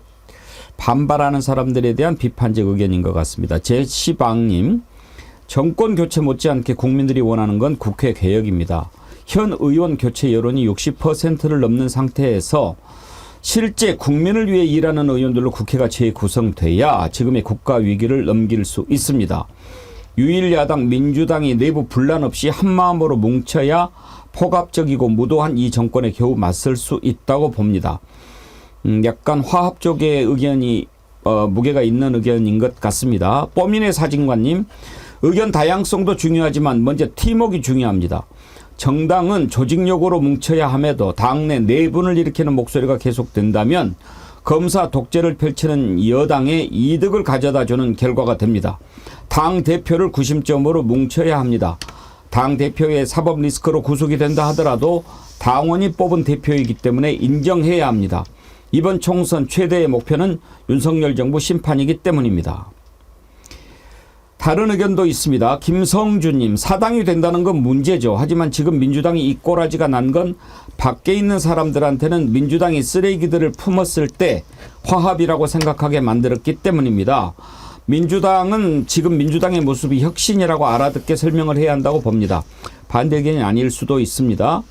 반발하는 사람들에 대한 비판적 의견인 것 같습니다. 제시방님, 정권 교체 못지않게 국민들이 원하는 건 국회 개혁입니다. 현 의원 교체 여론이 60%를 넘는 상태에서 실제 국민을 위해 일하는 의원들로 국회가 재구성돼야 지금의 국가 위기를 넘길 수 있습니다. 유일 야당 민주당이 내부 분란 없이 한마음으로 뭉쳐야 포갑적이고 무도한 이 정권에 겨우 맞설 수 있다고 봅니다. 약간 화합 쪽의 의견이 무게가 있는 의견인 것 같습니다. 뽀민의 사진관님, 의견 다양성도 중요하지만 먼저 팀워크가 중요합니다. 정당은 조직력으로 뭉쳐야 함에도 당내 내분을 일으키는 목소리가 계속된다면 검사 독재를 펼치는 여당의 이득을 가져다주는 결과가 됩니다. 당 대표를 구심점으로 뭉쳐야 합니다. 당 대표의 사법 리스크로 구속이 된다 하더라도 당원이 뽑은 대표이기 때문에 인정해야 합니다. 이번 총선 최대의 목표는 윤석열 정부 심판이기 때문입니다. 다른 의견도 있습니다. 김성주님, 사당이 된다는 건 문제죠. 하지만 지금 민주당이 이 꼬라지가 난 건 밖에 있는 사람들한테는 민주당이 쓰레기들을 품었을 때 화합이라고 생각하게 만들었기 때문입니다. 민주당은 지금 민주당의 모습이 혁신이라고 알아듣게 설명을 해야 한다고 봅니다. 반대 의견이 아닐 수도 있습니다.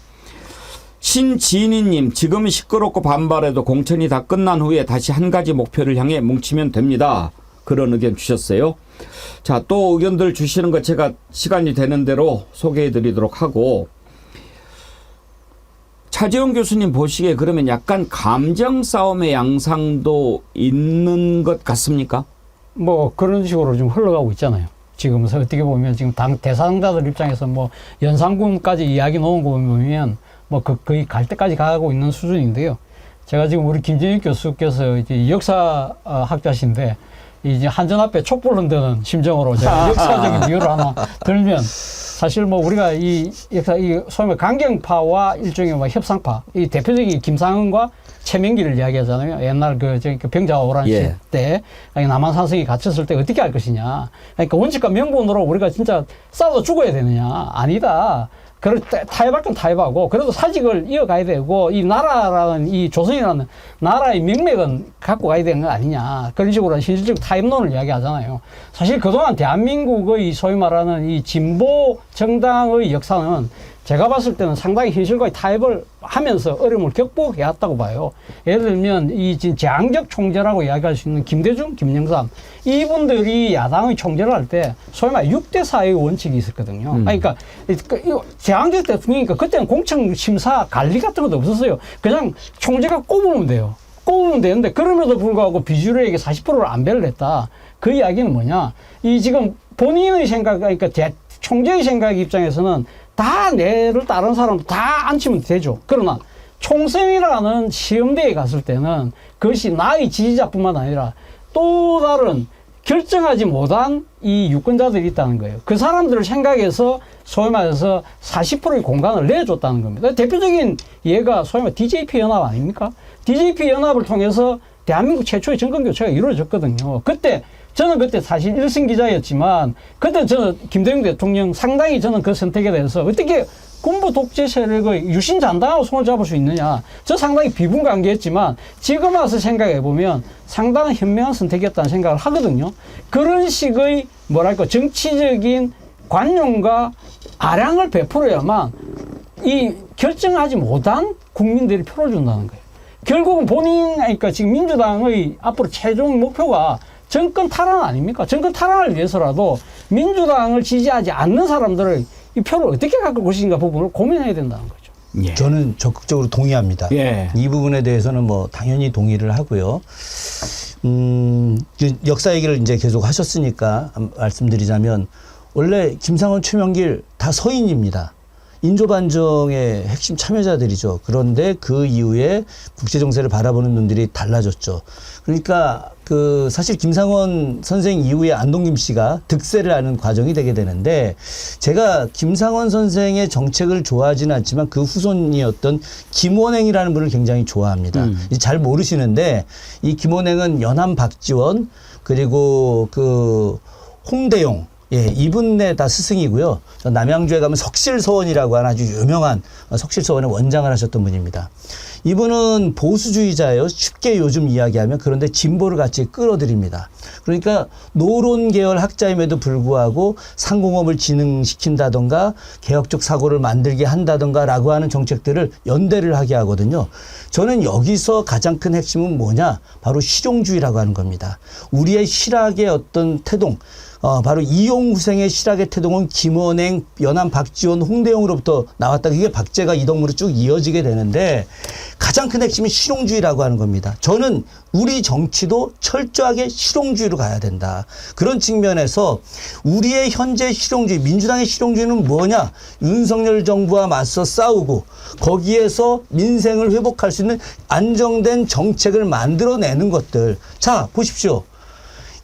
신지니님, 지금은 시끄럽고 반발해도 공천이 다 끝난 후에 다시 한 가지 목표를 향해 뭉치면 됩니다. 그런 의견 주셨어요. 자, 또 의견들 주시는 거 제가 시간이 되는 대로 소개해 드리도록 하고, 차지원 교수님 보시기에 그러면 약간 감정 싸움의 양상도 있는 것 같습니까?
뭐 그런 식으로 좀 흘러가고 있잖아요. 지금 어떻게 보면 지금 당 대상자들 입장에서 뭐 연상금까지 이야기 놓은 거 보면 뭐 거의 갈 때까지 가고 있는 수준인데요. 제가 지금 우리 김준익 교수께서 이제 역사 학자신데 이제 한전 앞에 촛불 흔드는 심정으로 제가 역사적인 비유를 하나 들면 사실 뭐 우리가 이 역사 이 소위 말 강경파와 일종의 뭐 협상파 이 대표적인 김상은과 최명기를 이야기하잖아요. 옛날 그 병자 오란
예.
시대 남한 산성이 갇혔을 때 어떻게 할 것이냐. 그러니까 원칙과 명분으로 우리가 진짜 싸워서 죽어야 되느냐. 아니다. 그럴 때 타협할 건 타협하고 그래도 사직을 이어가야 되고 이 나라라는 이 조선이라는 나라의 명맥은 갖고 가야 되는 거 아니냐. 그런 식으로 현실적 타협론을 이야기하잖아요. 사실 그동안 대한민국의 소위 말하는 이 진보 정당의 역사는 제가 봤을 때는 상당히 현실과의 타협을 하면서 어려움을 극복해 왔다고 봐요. 예를 들면 이 재앙적 총재라고 이야기할 수 있는 김대중, 김영삼 이분들이 야당의 총재를 할 때 소위 말 6대4의 원칙이 있었거든요. 그러니까 재앙적 대통령이니까 그때는 공청 심사 관리 같은 것도 없었어요. 그냥 총재가 꼽으면 돼요. 꼽으면 되는데 그럼에도 불구하고 비주류에게 40%를 안배를 했다. 그 이야기는 뭐냐? 이 지금 본인의 생각, 그러니까 총재의 생각 입장에서는 다 내를 따른 사람 다 앉히면 되죠. 그러나 총선이라는 시험대에 갔을 때는 그것이 나의 지지자뿐만 아니라 또 다른 결정하지 못한 이 유권자들이 있다는 거예요. 그 사람들을 생각해서 소위 말해서 40%의 공간을 내줬다는 겁니다. 대표적인 예가 소위 말해 DJP 연합 아닙니까? DJP 연합을 통해서 대한민국 최초의 정권교체가 이루어졌거든요. 저는 그때 사실 1승 기자였지만 그때 저는 김대중 대통령 상당히 저는 그 선택에 대해서 어떻게 군부 독재 세력의 유신잔당하고 손을 잡을 수 있느냐. 저 상당히 비분간계했지만 지금 와서 생각해 보면 상당히 현명한 선택이었다는 생각을 하거든요. 그런 식의 뭐랄까 정치적인 관용과 아량을 베풀어야만 이 결정하지 못한 국민들이 표를 준다는 거예요. 결국은 그러니까 지금 민주당의 앞으로 최종 목표가 정권 탈환 아닙니까? 정권 탈환을 위해서라도 민주당을 지지하지 않는 사람들의 이 표를 어떻게 가꿀 것인가 부분을 고민해야 된다는 거죠.
예.
저는 적극적으로 동의합니다.
예.
이 부분에 대해서는 뭐 당연히 동의를 하고요. 역사 얘기를 이제 계속 하셨으니까 말씀드리자면 원래 김상원, 최명길 다 서인입니다. 인조반정의 핵심 참여자들이죠. 그런데 그 이후에 국제정세를 바라보는 눈들이 달라졌죠. 그러니까 사실 김상원 선생 이후에 안동김 씨가 득세를 하는 과정이 되게 되는데 제가 김상원 선생의 정책을 좋아하지는 않지만 그 후손이었던 김원행이라는 분을 굉장히 좋아합니다. 잘 모르시는데 이 김원행은 연암 박지원 그리고 홍대용 예, 이분네 다 스승이고요. 남양주에 가면 석실서원이라고 하는 아주 유명한 석실서원의 원장을 하셨던 분입니다. 이분은 보수주의자예요. 쉽게 요즘 이야기하면. 그런데 진보를 같이 끌어들입니다. 그러니까 노론 계열 학자임에도 불구하고 상공업을 진흥시킨다던가 개혁적 사고를 만들게 한다던가 라고 하는 정책들을 연대를 하게 하거든요. 저는 여기서 가장 큰 핵심은 뭐냐? 바로 실용주의라고 하는 겁니다. 우리의 실학의 어떤 태동, 바로 이용후생의 실학의 태동은 김원행, 연암 박지원, 홍대용으로부터 나왔다. 그게 박제가 이동으로 쭉 이어지게 되는데 가장 큰 핵심이 실용주의라고 하는 겁니다. 저는 우리 정치도 철저하게 실용주의로 가야 된다. 그런 측면에서 우리의 현재 실용주의, 민주당의 실용주의는 뭐냐? 윤석열 정부와 맞서 싸우고 거기에서 민생을 회복할 수 있는 안정된 정책을 만들어내는 것들. 자, 보십시오.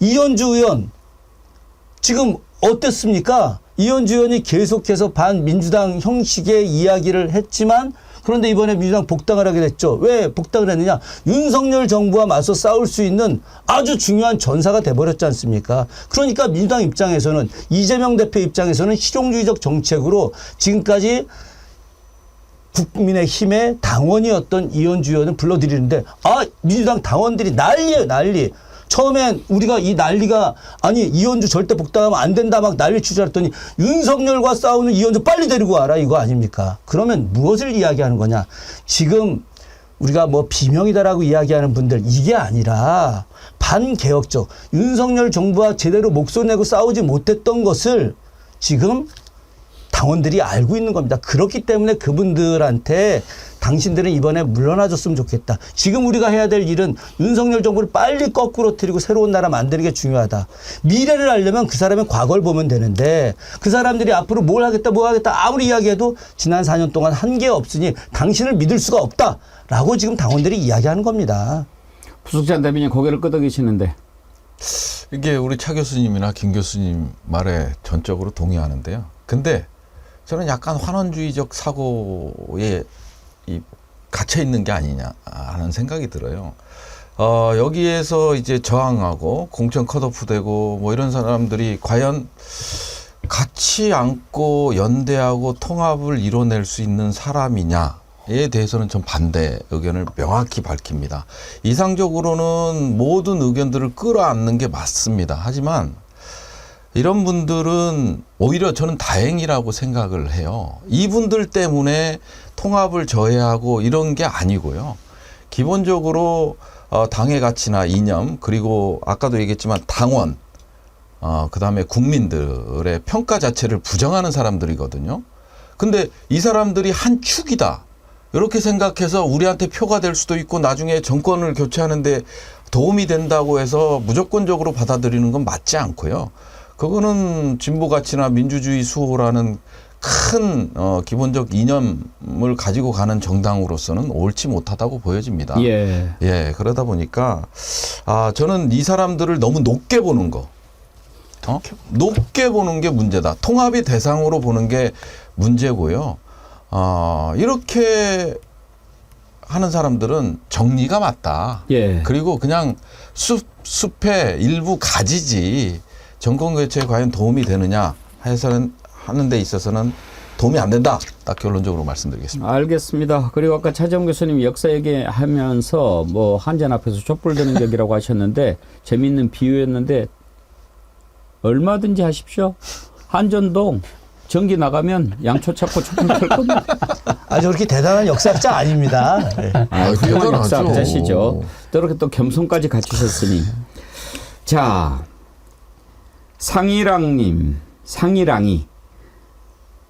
이현주 의원 지금 어땠습니까? 이현주 의원이 계속해서 반민주당 형식의 이야기를 했지만 그런데 이번에 민주당 복당을 하게 됐죠. 왜 복당을 했느냐? 윤석열 정부와 맞서 싸울 수 있는 아주 중요한 전사가 돼버렸지 않습니까? 그러니까 민주당 입장에서는 이재명 대표 입장에서는 실용주의적 정책으로 지금까지 국민의힘의 당원이었던 이현주 의원을 불러들이는데 민주당 당원들이 난리예요, 난리. 처음엔 우리가 이 난리가 이현주 절대 복당하면 안 된다 막 난리 추진했더니 윤석열과 싸우는 이현주 빨리 데리고 와라 이거 아닙니까? 그러면 무엇을 이야기하는 거냐? 지금 우리가 뭐 비명이다라고 이야기하는 분들 이게 아니라 반개혁적 윤석열 정부와 제대로 목소리 내고 싸우지 못했던 것을 지금 당원들이 알고 있는 겁니다. 그렇기 때문에 그분들한테 당신들은 이번에 물러나줬으면 좋겠다. 지금 우리가 해야 될 일은 윤석열 정부를 빨리 거꾸로 틀리고 새로운 나라 만드는 게 중요하다. 미래를 알려면 그 사람의 과거를 보면 되는데 그 사람들이 앞으로 뭘 하겠다 뭐 하겠다 아무리 이야기해도 지난 4년 동안 한 게 없으니 당신을 믿을 수가 없다라고 지금 당원들이 이야기하는 겁니다.
부숙자 대변인 고개를 끄덕이시는데.
이게 우리 차 교수님이나 김 교수님 말에 전적으로 동의하는데요. 근데 저는 약간 환원주의적 사고에 갇혀 있는 게 아니냐 하는 생각이 들어요. 여기에서 이제 저항하고 공천 컷오프되고 뭐 이런 사람들이 과연 같이 안고 연대하고 통합을 이뤄낼 수 있는 사람이냐에 대해서는 좀 반대 의견을 명확히 밝힙니다. 이상적으로는 모든 의견들을 끌어안는 게 맞습니다. 하지만 이런 분들은 오히려 저는 다행이라고 생각을 해요. 이분들 때문에 통합을 저해하고 이런 게 아니고요. 기본적으로 당의 가치나 이념, 그리고 아까도 얘기했지만 당원, 그다음에 국민들의 평가 자체를 부정하는 사람들이거든요. 근데 이 사람들이 한 축이다, 이렇게 생각해서 우리한테 표가 될 수도 있고 나중에 정권을 교체하는데 도움이 된다고 해서 무조건적으로 받아들이는 건 맞지 않고요. 그거는 진보 가치나 민주주의 수호라는 큰 기본적 이념을 가지고 가는 정당으로서는 옳지 못하다고 보여집니다. 예, 그러다 보니까 저는 이 사람들을 너무 높게 보는 거, 높게 보는 게 문제다. 통합의 대상으로 보는 게 문제고요. 이렇게 하는 사람들은 정리가 맞다.
예.
그리고 그냥 숲의 일부 가지지 정권 교체에 과연 도움이 되느냐 해서는 하는 데 있어서는 도움이 안 된다. 딱 결론적으로 말씀드리겠습니다.
알겠습니다. 그리고 아까 차재원 교수님 역사 얘기하면서 뭐 한전 앞에서 촛불 드는 격이라고 하셨는데 재미있는 비유였는데 얼마든지 하십시오. 한전동 전기 나가면 양초 찾고 촛불 켤 겁니다.
아주 그렇게 대단한 역사학자 아닙니다. 네.
훌륭한 역사학자시죠. 또 이렇게 또 겸손까지 갖추셨으니. 자, 상이랑이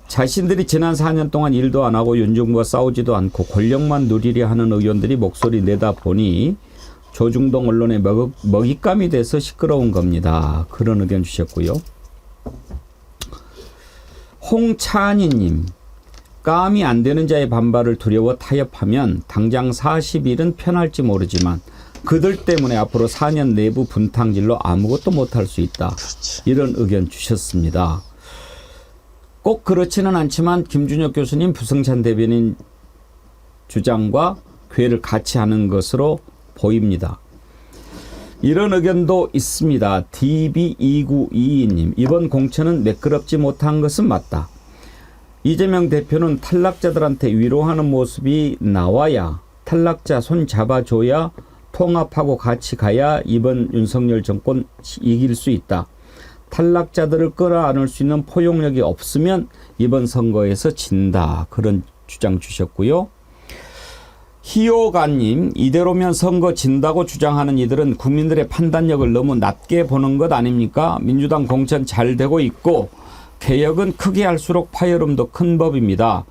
자신들이 지난 4년 동안 일도 안 하고 윤중과 싸우지도 않고 권력만 누리려 하는 의원들이 목소리 내다 보니 조중동 언론의 먹잇감이 돼서 시끄러운 겁니다. 그런 의견 주셨고요. 홍찬희님, 감이 안 되는 자의 반발을 두려워 타협하면 당장 40일은 편할지 모르지만 그들 때문에 앞으로 4년 내부 분탕질로 아무것도 못할 수 있다.
그렇지.
이런 의견 주셨습니다. 꼭 그렇지는 않지만 김준혁 교수님, 부승찬 대변인 주장과 괴를 같이 하는 것으로 보입니다. 이런 의견도 있습니다. DB2922님, 이번 공천은 매끄럽지 못한 것은 맞다. 이재명 대표는 탈락자들한테 위로하는 모습이 나와야, 탈락자 손 잡아줘야, 통합하고 같이 가야 이번 윤석열 정권 이길 수 있다. 탈락자들을 끌어안을 수 있는 포용력이 없으면 이번 선거에서 진다. 그런 주장 주셨고요. 희호가님, 이대로면 선거 진다고 주장하는 이들은 국민들의 판단력을 너무 낮게 보는 것 아닙니까? 민주당 공천 잘 되고 있고 개혁은 크게 할수록 파열음도 큰 법입니다.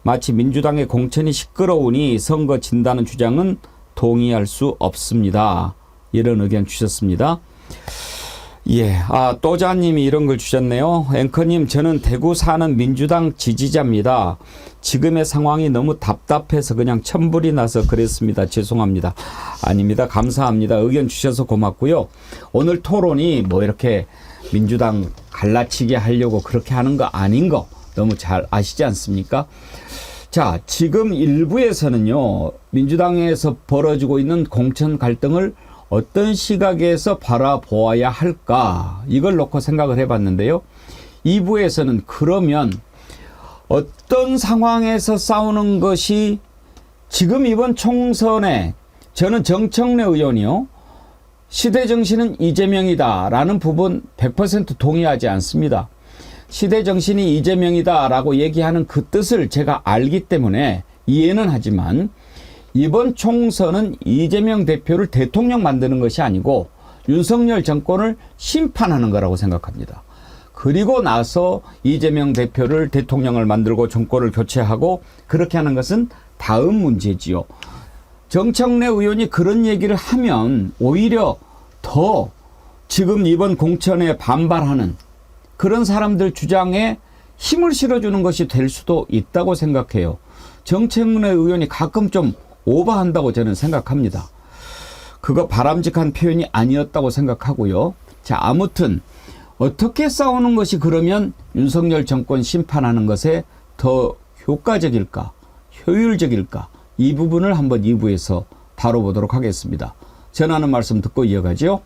마치 민주당의 공천이 시끄러우니 선거 진다는 주장은 동의할 수 없습니다. 이런 의견 주셨습니다. 예, 또자님이 이런 걸 주셨네요. 앵커님, 저는 대구 사는 민주당 지지자입니다. 지금의 상황이 너무 답답해서 그냥 천불이 나서 그랬습니다. 죄송합니다. 아닙니다. 감사합니다. 의견 주셔서 고맙고요. 오늘 토론이 뭐 이렇게 민주당 갈라치게 하려고 그렇게 하는 거 아닌 거 너무 잘 아시지 않습니까? 자, 지금 일부에서는요, 민주당에서 벌어지고 있는 공천 갈등을 어떤 시각에서 바라보아야 할까, 이걸 놓고 생각을 해봤는데요. 2부에서는 그러면 어떤 상황에서 싸우는 것이 지금 이번 총선에 저는 정청래 의원이요, 시대 정신은 이재명이다라는 부분 100% 동의하지 않습니다. 시대 정신이 이재명이다라고 얘기하는 그 뜻을 제가 알기 때문에 이해는 하지만 이번 총선은 이재명 대표를 대통령 만드는 것이 아니고 윤석열 정권을 심판하는 거라고 생각합니다. 그리고 나서 이재명 대표를 대통령을 만들고 정권을 교체하고 그렇게 하는 것은 다음 문제지요. 정청래 의원이 그런 얘기를 하면 오히려 더 지금 이번 공천에 반발하는 그런 사람들 주장에 힘을 실어주는 것이 될 수도 있다고 생각해요. 정청래 의원이 가끔 좀 오버한다고 저는 생각합니다. 그거 바람직한 표현이 아니었다고 생각하고요. 자, 아무튼 어떻게 싸우는 것이 그러면 윤석열 정권 심판하는 것에 더 효과적일까, 효율적일까, 이 부분을 한번 2부에서 다뤄보도록 하겠습니다. 전하는 말씀 듣고 이어가죠.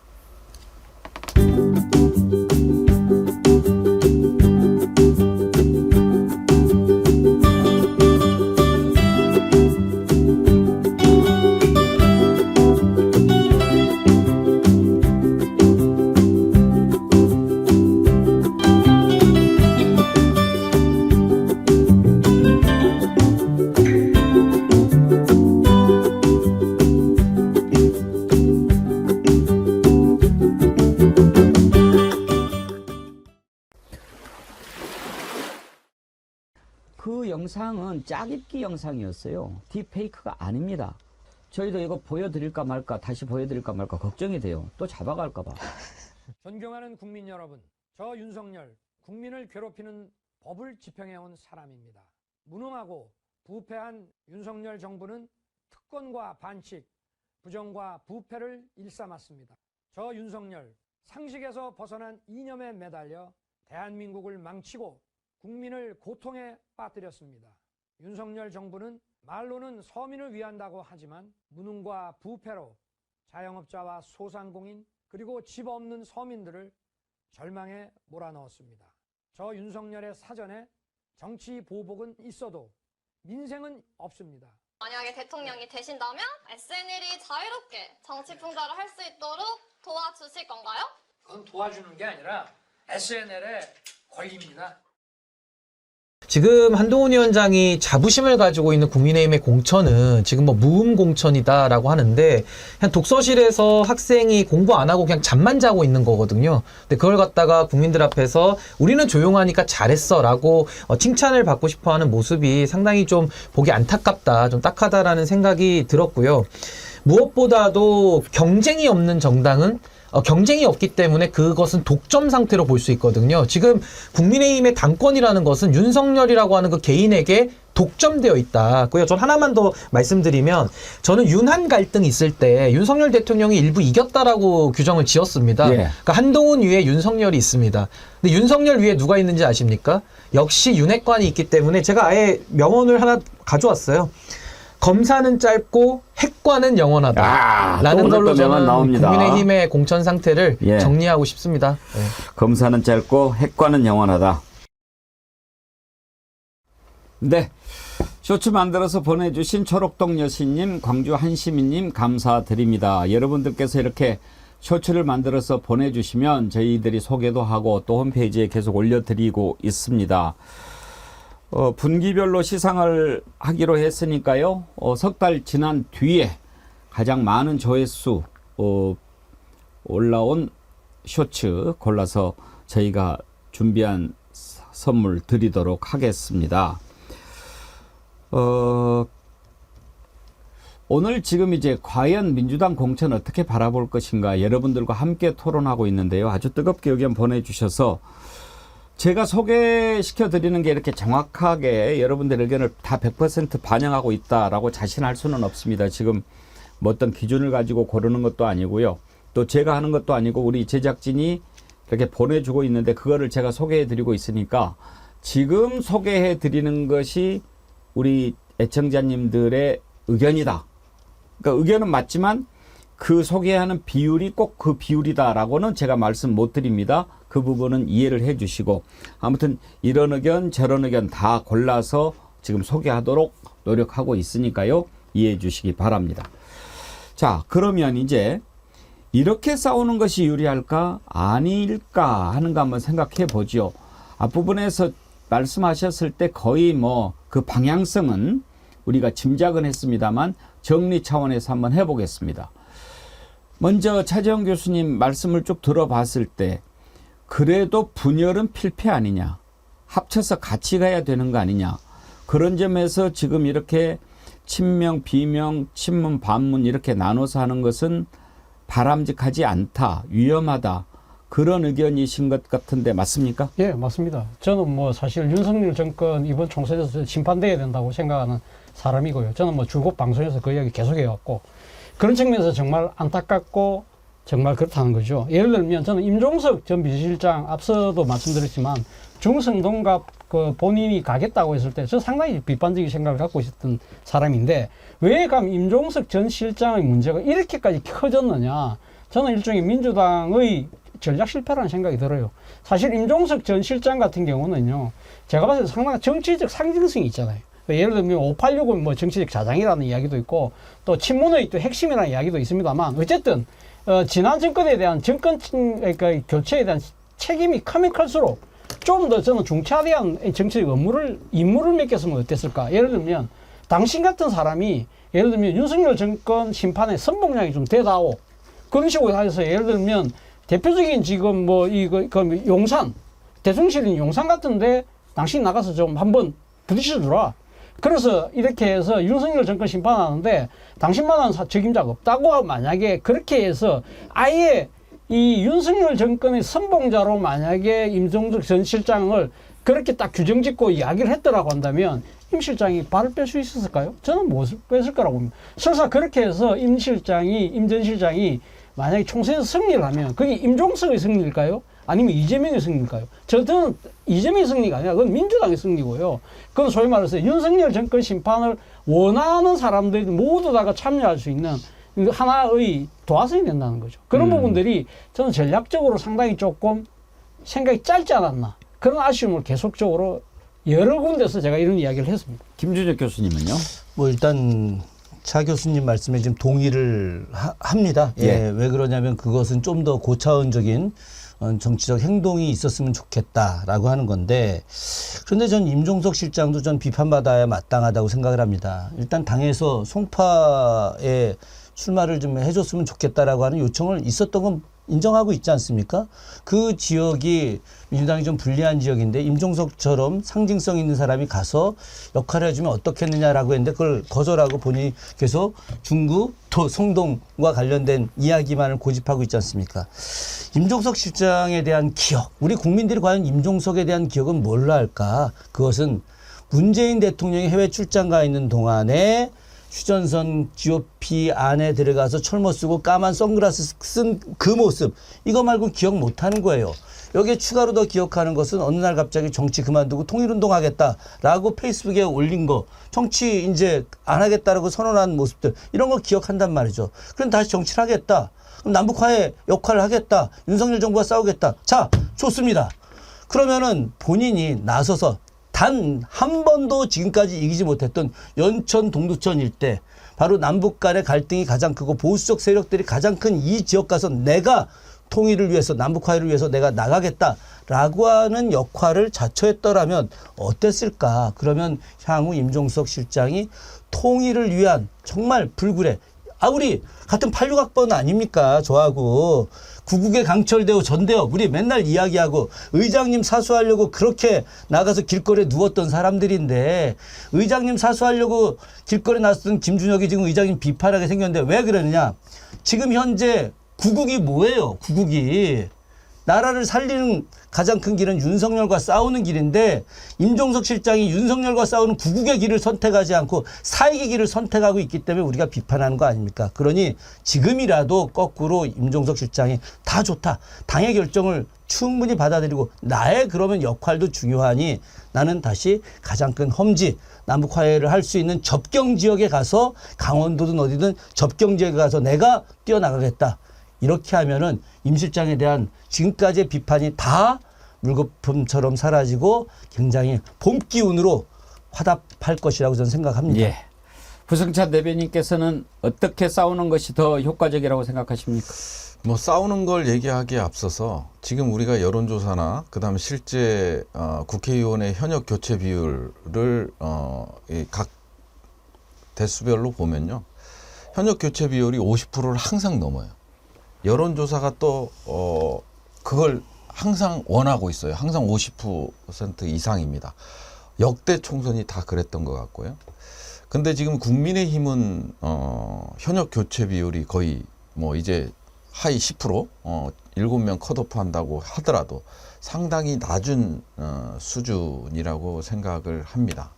그 영상은 짜깁기 영상이었어요. 딥페이크가 아닙니다. 저희도 이거 보여드릴까 말까, 다시 보여드릴까 말까 걱정이 돼요. 또 잡아갈까 봐.
존경하는 국민 여러분, 저 윤석열, 국민을 괴롭히는 법을 집행해온 사람입니다. 무능하고 부패한 윤석열 정부는 특권과 반칙, 부정과 부패를 일삼았습니다. 저 윤석열, 상식에서 벗어난 이념에 매달려 대한민국을 망치고 국민을 고통에 빠뜨렸습니다. 윤석열 정부는 말로는 서민을 위한다고 하지만 무능과 부패로 자영업자와 소상공인 그리고 집 없는 서민들을 절망에 몰아넣었습니다. 저 윤석열의 사전에 정치 보복은 있어도 민생은 없습니다.
만약에 대통령이 되신다면 SNL이 자유롭게 정치 풍자를 할 수 있도록 도와주실 건가요?
그건 도와주는 게 아니라 SNL의 권리입니다.
지금 한동훈 위원장이 자부심을 가지고 있는 국민의힘의 공천은 지금 뭐 무음 공천이다라고 하는데 그냥 독서실에서 학생이 공부 안 하고 그냥 잠만 자고 있는 거거든요. 근데 그걸 갖다가 국민들 앞에서 우리는 조용하니까 잘했어라고 칭찬을 받고 싶어하는 모습이 상당히 좀 보기 안타깝다, 좀 딱하다라는 생각이 들었고요. 무엇보다도 경쟁이 없는 정당은 경쟁이 없기 때문에 그것은 독점 상태로 볼 수 있거든요. 지금 국민의힘의 당권이라는 것은 윤석열이라고 하는 그 개인에게 독점되어 있다고요. 전 하나만 더 말씀드리면 저는 윤한 갈등이 있을 때 윤석열 대통령이 일부 이겼다라고 규정을 지었습니다.
예.
그러니까 한동훈 위에 윤석열이 있습니다. 근데 윤석열 위에 누가 있는지 아십니까? 역시 윤핵관이 있기 때문에 제가 아예 명언을 하나 가져왔어요. 검사는 짧고 핵관은 영원하다. 라는 걸로 저는
나옵니다.
국민의힘의 공천 상태를
예.
정리하고 싶습니다. 네.
검사는 짧고 핵관은 영원하다. 네. 쇼츠 만들어서 보내주신 초록동 여신님, 광주 한시민님 감사드립니다. 여러분들께서 이렇게 쇼츠를 만들어서 보내주시면 저희들이 소개도 하고 또 홈페이지에 계속 올려드리고 있습니다. 분기별로 시상을 하기로 했으니까요. 석 달 지난 뒤에 가장 많은 조회수 올라온 쇼츠 골라서 저희가 준비한 선물 드리도록 하겠습니다. 오늘 지금 이제 과연 민주당 공천 어떻게 바라볼 것인가 여러분들과 함께 토론하고 있는데요. 아주 뜨겁게 의견 보내주셔서 제가 소개시켜 드리는 게 이렇게 정확하게 여러분들의 의견을 다 100% 반영하고 있다라고 자신할 수는 없습니다. 지금 뭐 어떤 기준을 가지고 고르는 것도 아니고요. 또 제가 하는 것도 아니고 우리 제작진이 이렇게 보내주고 있는데 그거를 제가 소개해 드리고 있으니까 지금 소개해 드리는 것이 우리 애청자님들의 의견이다. 그러니까 의견은 맞지만 그 소개하는 비율이 꼭 그 비율이다라고는 제가 말씀 못 드립니다. 그 부분은 이해를 해 주시고 아무튼 이런 의견 저런 의견 다 골라서 지금 소개하도록 노력하고 있으니까요. 이해해 주시기 바랍니다. 자, 그러면 이제 이렇게 싸우는 것이 유리할까 아닐까 하는 거 한번 생각해 보죠. 앞부분에서 말씀하셨을 때 거의 뭐 그 방향성은 우리가 짐작은 했습니다만 정리 차원에서 한번 해보겠습니다. 먼저 차재원 교수님 말씀을 쭉 들어봤을 때 그래도 분열은 필패 아니냐, 합쳐서 같이 가야 되는 거 아니냐, 그런 점에서 지금 이렇게 친명, 비명, 친문, 반문 이렇게 나눠서 하는 것은 바람직하지 않다, 위험하다, 그런 의견이신 것 같은데 맞습니까?
예, 맞습니다. 저는 뭐 사실 윤석열 정권 이번 총선에서 심판돼야 된다고 생각하는 사람이고요. 저는 뭐 줄곧 방송에서 그 이야기 계속해왔고 그런 측면에서 정말 안타깝고 정말 그렇다는 거죠. 예를 들면 저는 임종석 전 비서실장 앞서도 말씀드렸지만 중성동갑 그 본인이 가겠다고 했을 때 저 상당히 비판적인 생각을 갖고 있었던 사람인데 왜 감 임종석 전 실장의 문제가 이렇게까지 커졌느냐. 저는 일종의 민주당의 전략 실패라는 생각이 들어요. 사실 임종석 전 실장 같은 경우는요. 제가 봤을 때 상당히 정치적 상징성이 있잖아요. 예를 들면 586은 뭐 정치적 자장이라는 이야기도 있고 또 친문의 또 핵심이라는 이야기도 있습니다만 어쨌든 지난 정권에 대한 정권 그러니까 교체에 대한 책임이 크면 클수록 좀 더 저는 중차대한 정치적 임무를 맡겼으면 어땠을까. 예를 들면 당신 같은 사람이 예를 들면 윤석열 정권 심판의 선봉량이 좀 되다오. 그런 식으로 해서 예를 들면 대표적인 지금 뭐 이거 그 용산 대통령실인 용산 같은데 당신 나가서 좀 한번 부딪혀 주라. 그래서 이렇게 해서 윤석열 정권 심판하는데 당신만한 적임자가 없다고 만약에 그렇게 해서 아예 이 윤석열 정권의 선봉자로 만약에 임종석 전 실장을 그렇게 딱 규정짓고 이야기를 했더라고 한다면 임 실장이 발을 뺄 수 있었을까요? 저는 못 뺐을 거라고 봅니다. 설사 그렇게 해서 임 전 실장이 만약에 총선에서 승리를 하면 그게 임종석의 승리일까요? 아니면 이재명의 승리일까요? 저는 이재명의 승리가 아니라 그건 민주당의 승리고요. 그건 소위 말해서 윤석열 정권 심판을 원하는 사람들이 모두 다가 참여할 수 있는 하나의 도화선이 된다는 거죠. 그런 부분들이 저는 전략적으로 상당히 조금 생각이 짧지 않았나. 그런 아쉬움을 계속적으로 여러 군데서 제가 이런 이야기를 했습니다.
김준혁 교수님은요?
뭐 일단 차 교수님 말씀에 좀 동의를 합니다. 예. 왜 그러냐면 그것은 좀 더 고차원적인 정치적 행동이 있었으면 좋겠다라고 하는 건데 그런데 전 임종석 실장도 전 비판받아야 마땅하다고 생각을 합니다. 일단 당에서 송파에 출마를 좀 해줬으면 좋겠다라고 하는 요청을 있었던 건 인정하고 있지 않습니까? 그 지역이 민주당이 좀 불리한 지역인데 임종석처럼 상징성 있는 사람이 가서 역할을 해주면 어떻겠느냐라고 했는데 그걸 거절하고 본인이 계속 중구 또 성동과 관련된 이야기만을 고집하고 있지 않습니까? 임종석 실장에 대한 기억, 우리 국민들이 과연 임종석에 대한 기억은 뭘로 할까? 그것은 문재인 대통령이 해외 출장 가 있는 동안에 휴전선 GOP 안에 들어가서 철모 쓰고 까만 선글라스 쓴 그 모습 이거 말고 기억 못하는 거예요. 여기에 추가로 더 기억하는 것은 어느 날 갑자기 정치 그만두고 통일운동하겠다라고 페이스북에 올린 거 정치 이제 안 하겠다라고 선언한 모습들 이런 거 기억한단 말이죠. 그럼 다시 정치를 하겠다. 그럼 남북화의 역할을 하겠다. 윤석열 정부가 싸우겠다. 자, 좋습니다. 그러면은 본인이 나서서 단 한 번도 지금까지 이기지 못했던 연천 동두천 일대 바로 남북 간의 갈등이 가장 크고 보수적 세력들이 가장 큰 이 지역 가서 내가 통일을 위해서 남북화를 위해서 내가 나가겠다라고 하는 역할을 자처했더라면 어땠을까. 그러면 향후 임종석 실장이 통일을 위한 정말 불굴의 우리 같은 86학번 아닙니까? 저하고 구국의 강철대우 전대호 우리 맨날 이야기하고 의장님 사수하려고 그렇게 나가서 길거리에 누웠던 사람들인데 의장님 사수하려고 길거리에 나섰던 김준혁이 지금 의장님 비판하게 생겼는데 왜 그러느냐? 지금 현재 구국이 뭐예요? 구국이. 나라를 살리는 가장 큰 길은 윤석열과 싸우는 길인데 임종석 실장이 윤석열과 싸우는 구국의 길을 선택하지 않고 사익의 길을 선택하고 있기 때문에 우리가 비판하는 거 아닙니까? 그러니 지금이라도 거꾸로 임종석 실장이 다 좋다. 당의 결정을 충분히 받아들이고 나의 그러면 역할도 중요하니 나는 다시 가장 큰 험지 남북 화해를 할 수 있는 접경 지역에 가서 강원도든 어디든 접경 지역에 가서 내가 뛰어나가겠다. 이렇게 하면은 임 실장에 대한 지금까지의 비판이 다 물거품처럼 사라지고 굉장히 봄 기운으로 화답할 것이라고 저는 생각합니다.
예. 부승찬 대변인께서는 어떻게 싸우는 것이 더 효과적이라고 생각하십니까?
뭐 싸우는 걸 얘기하기에 앞서서 지금 우리가 여론조사나 그다음에 실제 국회의원의 현역 교체 비율을 각 대수별로 보면요. 현역 교체 비율이 50%를 항상 넘어요. 여론조사가 또 그걸 항상 원하고 있어요. 항상 50% 이상입니다. 역대 총선이 다 그랬던 것 같고요. 근데 지금 국민의힘은 현역 교체 비율이 거의 뭐 이제 하위 10% 7명 컷오프한다고 하더라도 상당히 낮은 수준이라고 생각을 합니다.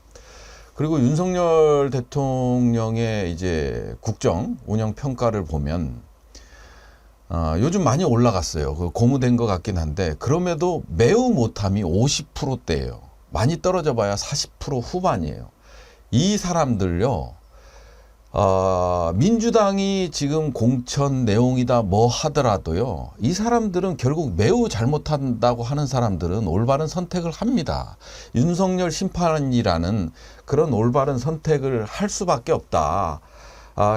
그리고 윤석열 대통령의 이제 국정 운영 평가를 보면 요즘 많이 올라갔어요. 그 고무된 것 같긴 한데 그럼에도 매우 못함이 50%대예요. 많이 떨어져 봐야 40% 후반이에요. 이 사람들요. 민주당이 지금 공천 내용이다 뭐 하더라도요. 이 사람들은 결국 매우 잘못한다고 하는 사람들은 올바른 선택을 합니다. 윤석열 심판이라는 그런 올바른 선택을 할 수밖에 없다.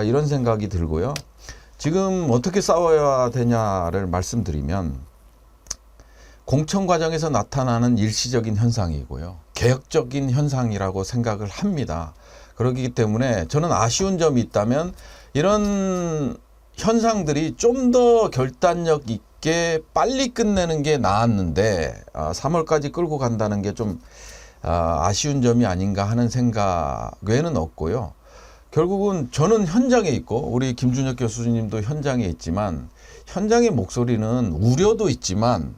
이런 생각이 들고요. 지금 어떻게 싸워야 되냐를 말씀드리면 공천 과정에서 나타나는 일시적인 현상이고요. 개혁적인 현상이라고 생각을 합니다. 그렇기 때문에 저는 아쉬운 점이 있다면 이런 현상들이 좀 더 결단력 있게 빨리 끝내는 게 나았는데 3월까지 끌고 간다는 게 좀 아쉬운 점이 아닌가 하는 생각 외에는 없고요. 결국은 저는 현장에 있고 우리 김준혁 교수님도 현장에 있지만 현장의 목소리는 우려도 있지만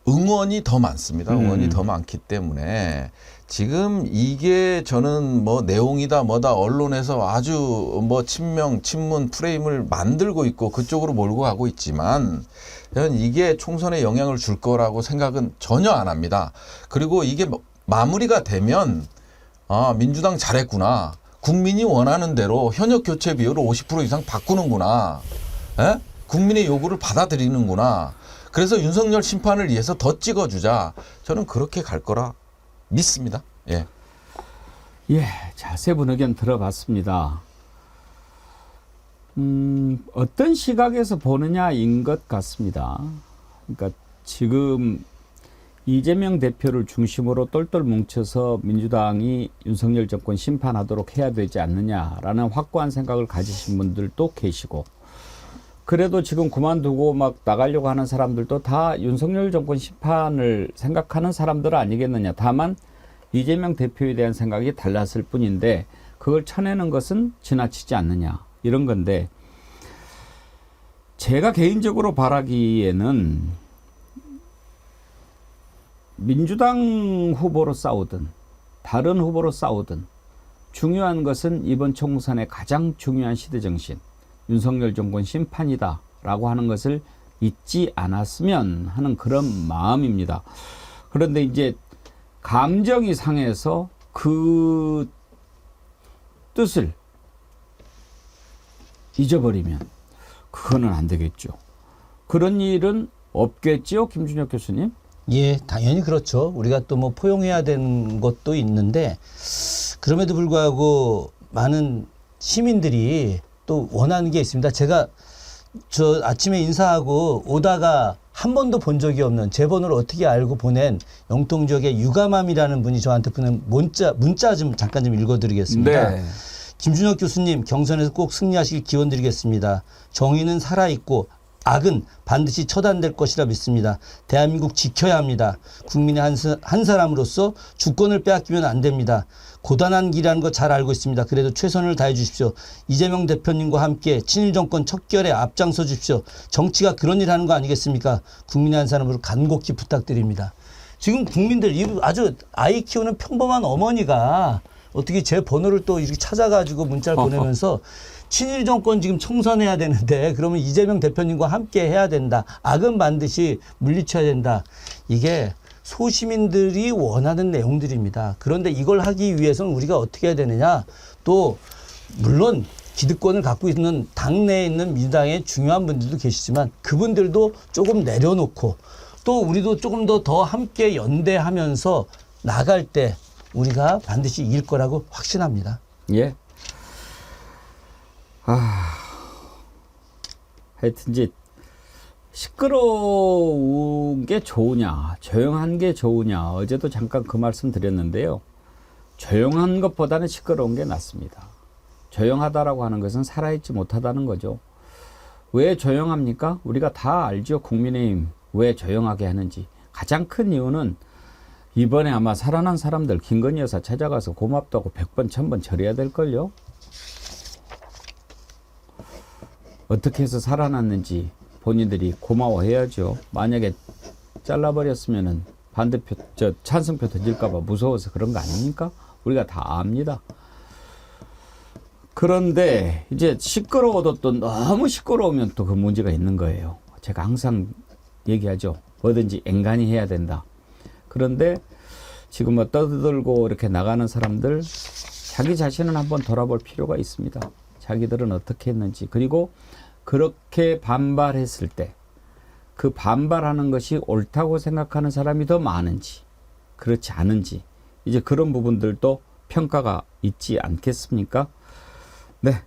응원이 더 많습니다. 응원이 더 많기 때문에 지금 이게 저는 뭐 내용이다 뭐다 언론에서 아주 뭐 친문 프레임을 만들고 있고 그쪽으로 몰고 가고 있지만 저는 이게 총선에 영향을 줄 거라고 생각은 전혀 안 합니다. 그리고 이게 마무리가 되면 민주당 잘했구나. 국민이 원하는 대로 현역 교체 비율을 50% 이상 바꾸는구나. 에? 국민의 요구를 받아들이는구나. 그래서 윤석열 심판을 위해서 더 찍어주자. 저는 그렇게 갈 거라 믿습니다. 예.
예, 자, 세 분 의견 들어봤습니다. 어떤 시각에서 보느냐인 것 같습니다. 그러니까 지금 이재명 대표를 중심으로 똘똘 뭉쳐서 민주당이 윤석열 정권 심판하도록 해야 되지 않느냐라는 확고한 생각을 가지신 분들도 계시고, 그래도 지금 그만두고 막 나가려고 하는 사람들도 다 윤석열 정권 심판을 생각하는 사람들 아니겠느냐. 다만 이재명 대표에 대한 생각이 달랐을 뿐인데 그걸 쳐내는 것은 지나치지 않느냐, 이런 건데, 제가 개인적으로 바라기에는 민주당 후보로 싸우든 다른 후보로 싸우든 중요한 것은 이번 총선의 가장 중요한 시대정신, 윤석열 정권 심판이다라고 하는 것을 잊지 않았으면 하는 그런 마음입니다. 그런데 이제 감정이 상해서 그 뜻을 잊어버리면 그거는 안 되겠죠. 그런 일은 없겠지요, 김준혁 교수님?
예, 당연히 그렇죠. 우리가 또 뭐 포용해야 되는 것도 있는데, 그럼에도 불구하고 많은 시민들이 또 원하는 게 있습니다. 제가 저 아침에 인사하고 오다가 한 번도 본 적이 없는, 제 번호를 어떻게 알고 보낸 영통 지역의 유가맘이라는 분이 저한테 보낸 문자 좀 잠깐 좀 읽어드리겠습니다.
네.
김준혁 교수님, 경선에서 꼭 승리하시길 기원드리겠습니다. 정의는 살아있고 악은 반드시 처단될 것이라 믿습니다. 대한민국 지켜야 합니다. 국민의 한 사람으로서 주권을 빼앗기면 안 됩니다. 고단한 길이라는 거 잘 알고 있습니다. 그래도 최선을 다해 주십시오. 이재명 대표님과 함께 친일 정권 척결에 앞장서 주십시오. 정치가 그런 일 하는 거 아니겠습니까? 국민의 한 사람으로 간곡히 부탁드립니다. 지금 국민들, 아주 아이 키우는 평범한 어머니가 어떻게 제 번호를 또 이렇게 찾아가지고 문자를 보내면서 친일 정권 지금 청산해야 되는데 그러면 이재명 대표님과 함께 해야 된다. 악은 반드시 물리쳐야 된다. 이게 소시민들이 원하는 내용들입니다. 그런데 이걸 하기 위해서는 우리가 어떻게 해야 되느냐. 또 물론 기득권을 갖고 있는 당내에 있는 민주당의 중요한 분들도 계시지만 그분들도 조금 내려놓고 또 우리도 조금 더 함께 연대하면서 나갈 때 우리가 반드시 이길 거라고 확신합니다.
예. 하여튼 이제 시끄러운 게 좋으냐, 조용한 게 좋으냐, 어제도 잠깐 그 말씀 드렸는데요. 조용한 것보다는 시끄러운 게 낫습니다. 조용하다라고 하는 것은 살아있지 못하다는 거죠. 왜 조용합니까? 우리가 다 알죠. 국민의힘 왜 조용하게 하는지. 가장 큰 이유는 이번에 아마 살아난 사람들 김건희 여사 찾아가서 고맙다고 100번 1000번 절해야 될걸요. 어떻게 해서 살아났는지 본인들이 고마워해야죠. 만약에 잘라버렸으면은 반대표, 찬성표 던질까봐 무서워서 그런 거 아닙니까? 우리가 다 압니다. 그런데 이제 시끄러워도 또 너무 시끄러우면 또 그 문제가 있는 거예요. 제가 항상 얘기하죠. 뭐든지 앵간히 해야 된다. 그런데 지금 뭐 떠들고 이렇게 나가는 사람들 자기 자신은 한번 돌아볼 필요가 있습니다. 자기들은 어떻게 했는지. 그리고 그렇게 반발했을 때 그 반발하는 것이 옳다고 생각하는 사람이 더 많은지 그렇지 않은지 이제 그런 부분들도 평가가 있지 않겠습니까? 네,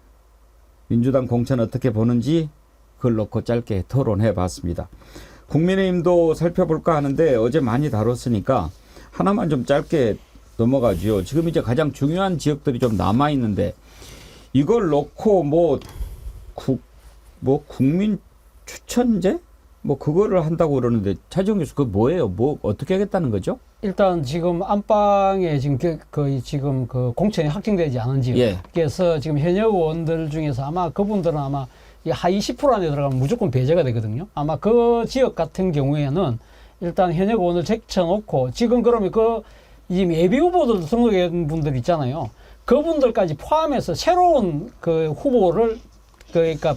민주당 공천 어떻게 보는지 그걸 놓고 짧게 토론해 봤습니다. 국민의힘도 살펴볼까 하는데 어제 많이 다뤘으니까 하나만 좀 짧게 넘어가죠. 지금 이제 가장 중요한 지역들이 좀 남아 있는데 이걸 놓고 국민 추천제 뭐 그거를 한다고 그러는데 차지영 교수 그거 뭐예요? 뭐 어떻게 하겠다는 거죠?
일단 지금 안방에 지금 지금 그 공천이 확정되지 않은 지역.
예.
그래서 지금 현역 의원들 중에서 아마 그분들은 아마 이 하위 10% 안에 들어가면 무조건 배제가 되거든요. 아마 그 지역 같은 경우에는 일단 현역 의원을 제쳐놓고 지금 그러면 이 예비 후보들도 등록한 분들 있잖아요. 그분들까지 포함해서 새로운 그 후보를 그러니까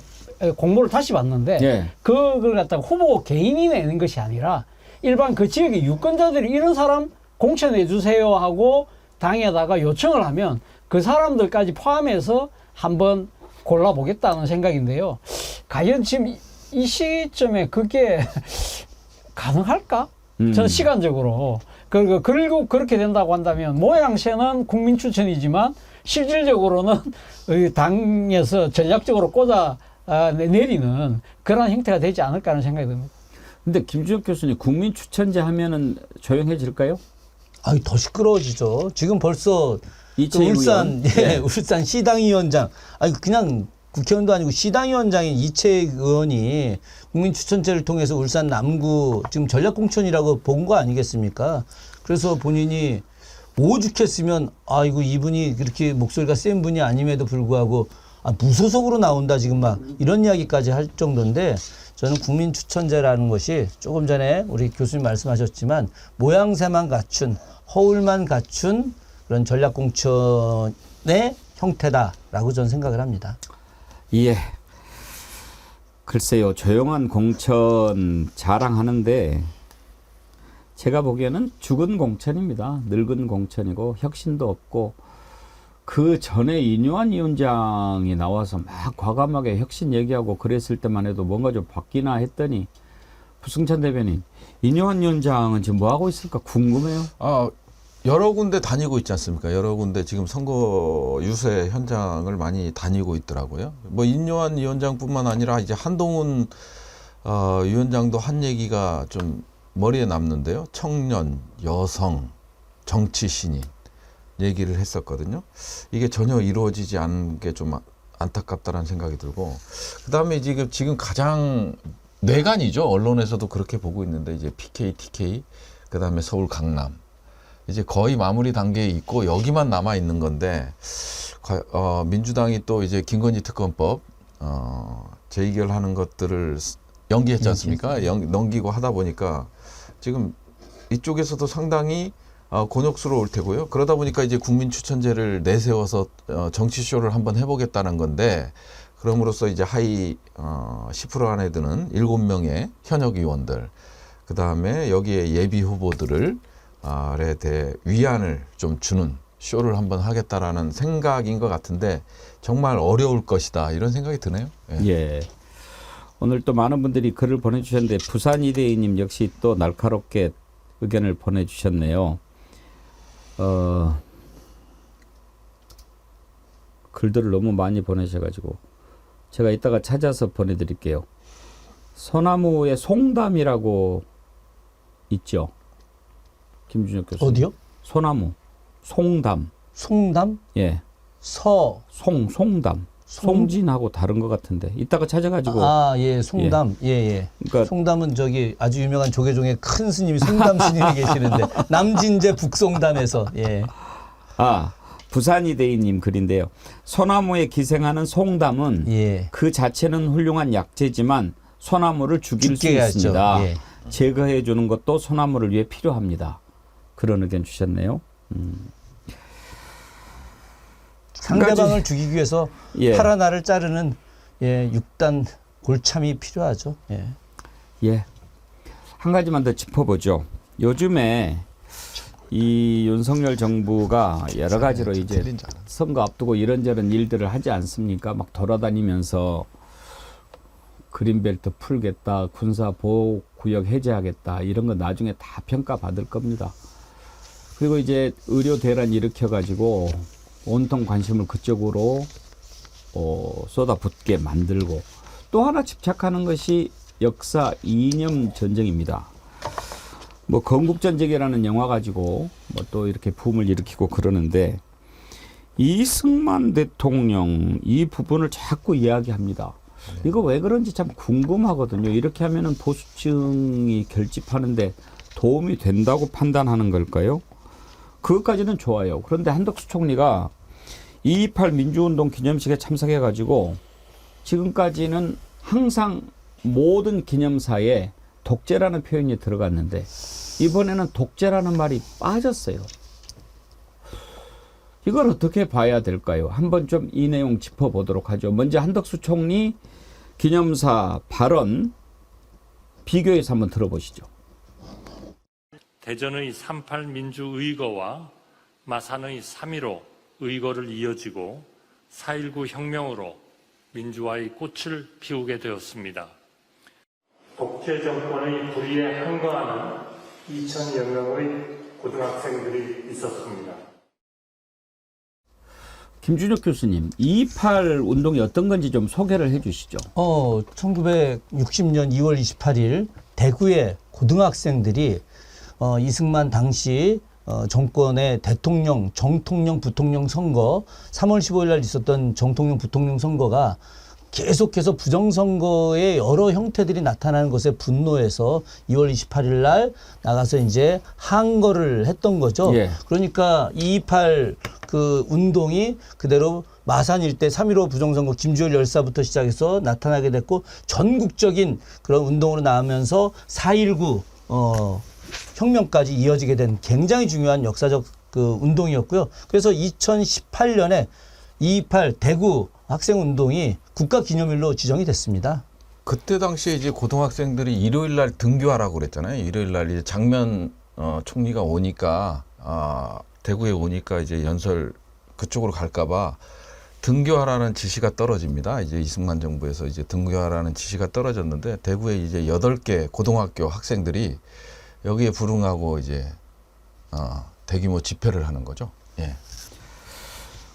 공모를 다시 받는데
예.
그걸 갖다가 후보 개인이 내는 것이 아니라 일반 그 지역의 유권자들이 이런 사람 공천해 주세요 하고 당에다가 요청을 하면 그 사람들까지 포함해서 한번 골라보겠다는 생각인데요. 과연 지금 이 시점에 그게 가능할까? 저는 시간적으로. 그리고 그렇게 된다고 한다면 모양새는 국민 추천이지만 실질적으로는 당에서 전략적으로 꽂아 내리는 그런 형태가 되지 않을까 하는 생각이 듭니다.
근데 김준혁 교수님 국민 추천제 하면은 조용해질까요?
아유, 더 시끄러워지죠. 지금 벌써
이채희
울산,
의원.
예, 울산 시당위원장, 아니 그냥 국회의원도 아니고 시당위원장인 이채희 의원이 국민 추천제를 통해서 울산 남구 지금 전략공천이라고 본 거 아니겠습니까? 그래서 본인이 오죽했으면 아이고 이분이 그렇게 목소리가 센 분이 아님에도 불구하고 무소속으로 나온다 지금 막 이런 이야기까지 할 정도인데 저는 국민 추천제라는 것이 조금 전에 우리 교수님 말씀하셨지만 모양새만 갖춘 허울만 갖춘 그런 전략공천의 형태다라고 저는 생각을 합니다.
예. 글쎄요, 조용한 공천 자랑하는데 제가 보기에는 죽은 공천입니다. 늙은 공천이고 혁신도 없고 그 전에 이뇨한 위원장이 나와서 막 과감하게 혁신 얘기하고 그랬을 때만 해도 뭔가 좀 바뀌나 했더니 부승찬 대변인, 이뇨한 위원장은 지금 뭐 하고 있을까 궁금해요.
여러 군데 다니고 있지 않습니까? 여러 군데 지금 선거 유세 현장을 많이 다니고 있더라고요. 뭐 인요한 위원장뿐만 아니라 이제 한동훈 위원장도 한 얘기가 좀 머리에 남는데요. 청년, 여성, 정치 신인 얘기를 했었거든요. 이게 전혀 이루어지지 않은 게 좀 안타깝다라는 생각이 들고, 그 다음에 지금 가장 뇌관이죠. 언론에서도 그렇게 보고 있는데 이제 PK, TK, 그 다음에 서울 강남. 이제 거의 마무리 단계에 있고 여기만 남아 있는 건데 민주당이 또 이제 김건희 특검법 재의결하는 것들을 연기했지 않습니까? 넘기고 하다 보니까 지금 이쪽에서도 상당히 곤욕스러울 테고요. 그러다 보니까 이제 국민 추천제를 내세워서 정치 쇼를 한번 해보겠다는 건데, 그럼으로써 이제 하위 10% 안에 드는 7명의 현역 의원들, 그 다음에 여기에 예비 후보들을 에 대해 위안을 좀 주는 쇼를 한번 하겠다라는 생각인 것 같은데 정말 어려울 것이다 이런 생각이 드네요. 예.
예. 오늘 또 많은 분들이 글을 보내주셨는데 부산 이대희님 역시 또 날카롭게 의견을 보내주셨네요. 글들을 너무 많이 보내셔가지고 제가 이따가 찾아서 보내드릴게요. 소나무의 송담이라고 있죠. 김준혁 교수.
어디요?
소나무, 송담.
송담?
예. 송담. 송진하고 다른 것 같은데 이따가 찾아가지고.
예, 송담. 예.
그러니까
송담은 저기 아주 유명한 조계종의 큰 스님이 송담 스님이 계시는데 남진제 북송담에서 예.
부산이대희님 글인데요. 소나무에 기생하는 송담은 그 자체는 훌륭한 약재지만 소나무를 죽일 수 있습니다.
예.
제거해 주는 것도 소나무를 위해 필요합니다. 그런 의견 주셨네요.
상대방을 죽이기 위해서
예.
팔 하나를 자르는 6단 골참이 필요하죠. 예.
예. 한 가지만 더 짚어보죠. 요즘에 이 윤석열 정부가 여러 가지로 이제 선거 앞두고 이런저런 일들을 하지 않습니까? 막 돌아다니면서 그린벨트 풀겠다, 군사 보호구역 해제하겠다, 이런 거 나중에 다 평가받을 겁니다. 그리고 이제 의료 대란 일으켜가지고 온통 관심을 그쪽으로 쏟아붓게 만들고, 또 하나 집착하는 것이 역사 이념 전쟁입니다. 뭐 건국전쟁이라는 영화 가지고 뭐 또 이렇게 붐을 일으키고 그러는데, 이승만 대통령 이 부분을 자꾸 이야기합니다. 이거 왜 그런지 참 궁금하거든요. 이렇게 하면은 보수층이 결집하는데 도움이 된다고 판단하는 걸까요? 그것까지는 좋아요. 그런데 한덕수 총리가 2.28 민주운동 기념식에 참석해가지고 지금까지는 항상 모든 기념사에 독재라는 표현이 들어갔는데 이번에는 독재라는 말이 빠졌어요. 이걸 어떻게 봐야 될까요? 한번 좀 이 내용 짚어보도록 하죠. 먼저 한덕수 총리 기념사 발언 비교해서 한번 들어보시죠.
대전의 38 민주의거와 마산의 3.15 의거를 이어지고 4.19 혁명으로 민주화의 꽃을 피우게 되었습니다. 독재 정권의 불의에 항거하는 2000여 명의 고등학생들이 있었습니다.
김준혁 교수님, 2.28 운동이 어떤 건지 좀 소개를 해 주시죠.
1960년 2월 28일 대구의 고등학생들이 이승만 당시 정권의 대통령, 정통령, 부통령 선거, 3월 15일 날 있었던 정통령, 부통령 선거가 계속해서 부정선거의 여러 형태들이 나타나는 것에 분노해서 2월 28일 날 나가서 이제 항거를 했던 거죠.
예.
그러니까 2.28 그 운동이 그대로 마산 일대 3.15 부정선거 김주열 열사부터 시작해서 나타나게 됐고, 전국적인 그런 운동으로 나오면서 4.19 혁명까지 이어지게 된 굉장히 중요한 역사적 그 운동이었고요. 그래서 2018년에 2.28 대구 학생운동이 국가기념일로 지정이 됐습니다.
그때 당시에 이제 고등학생들이 일요일 날 등교하라고 그랬잖아요. 일요일 날 이제 장면 총리가 오니까 대구에 오니까 이제 연설 그쪽으로 갈까봐 등교하라는 지시가 떨어집니다. 이제 이승만 정부에서 이제 등교하라는 지시가 떨어졌는데, 대구에 이제 8개 고등학교 학생들이 여기에 불응하고 이제 대규모 집회를 하는 거죠. 예.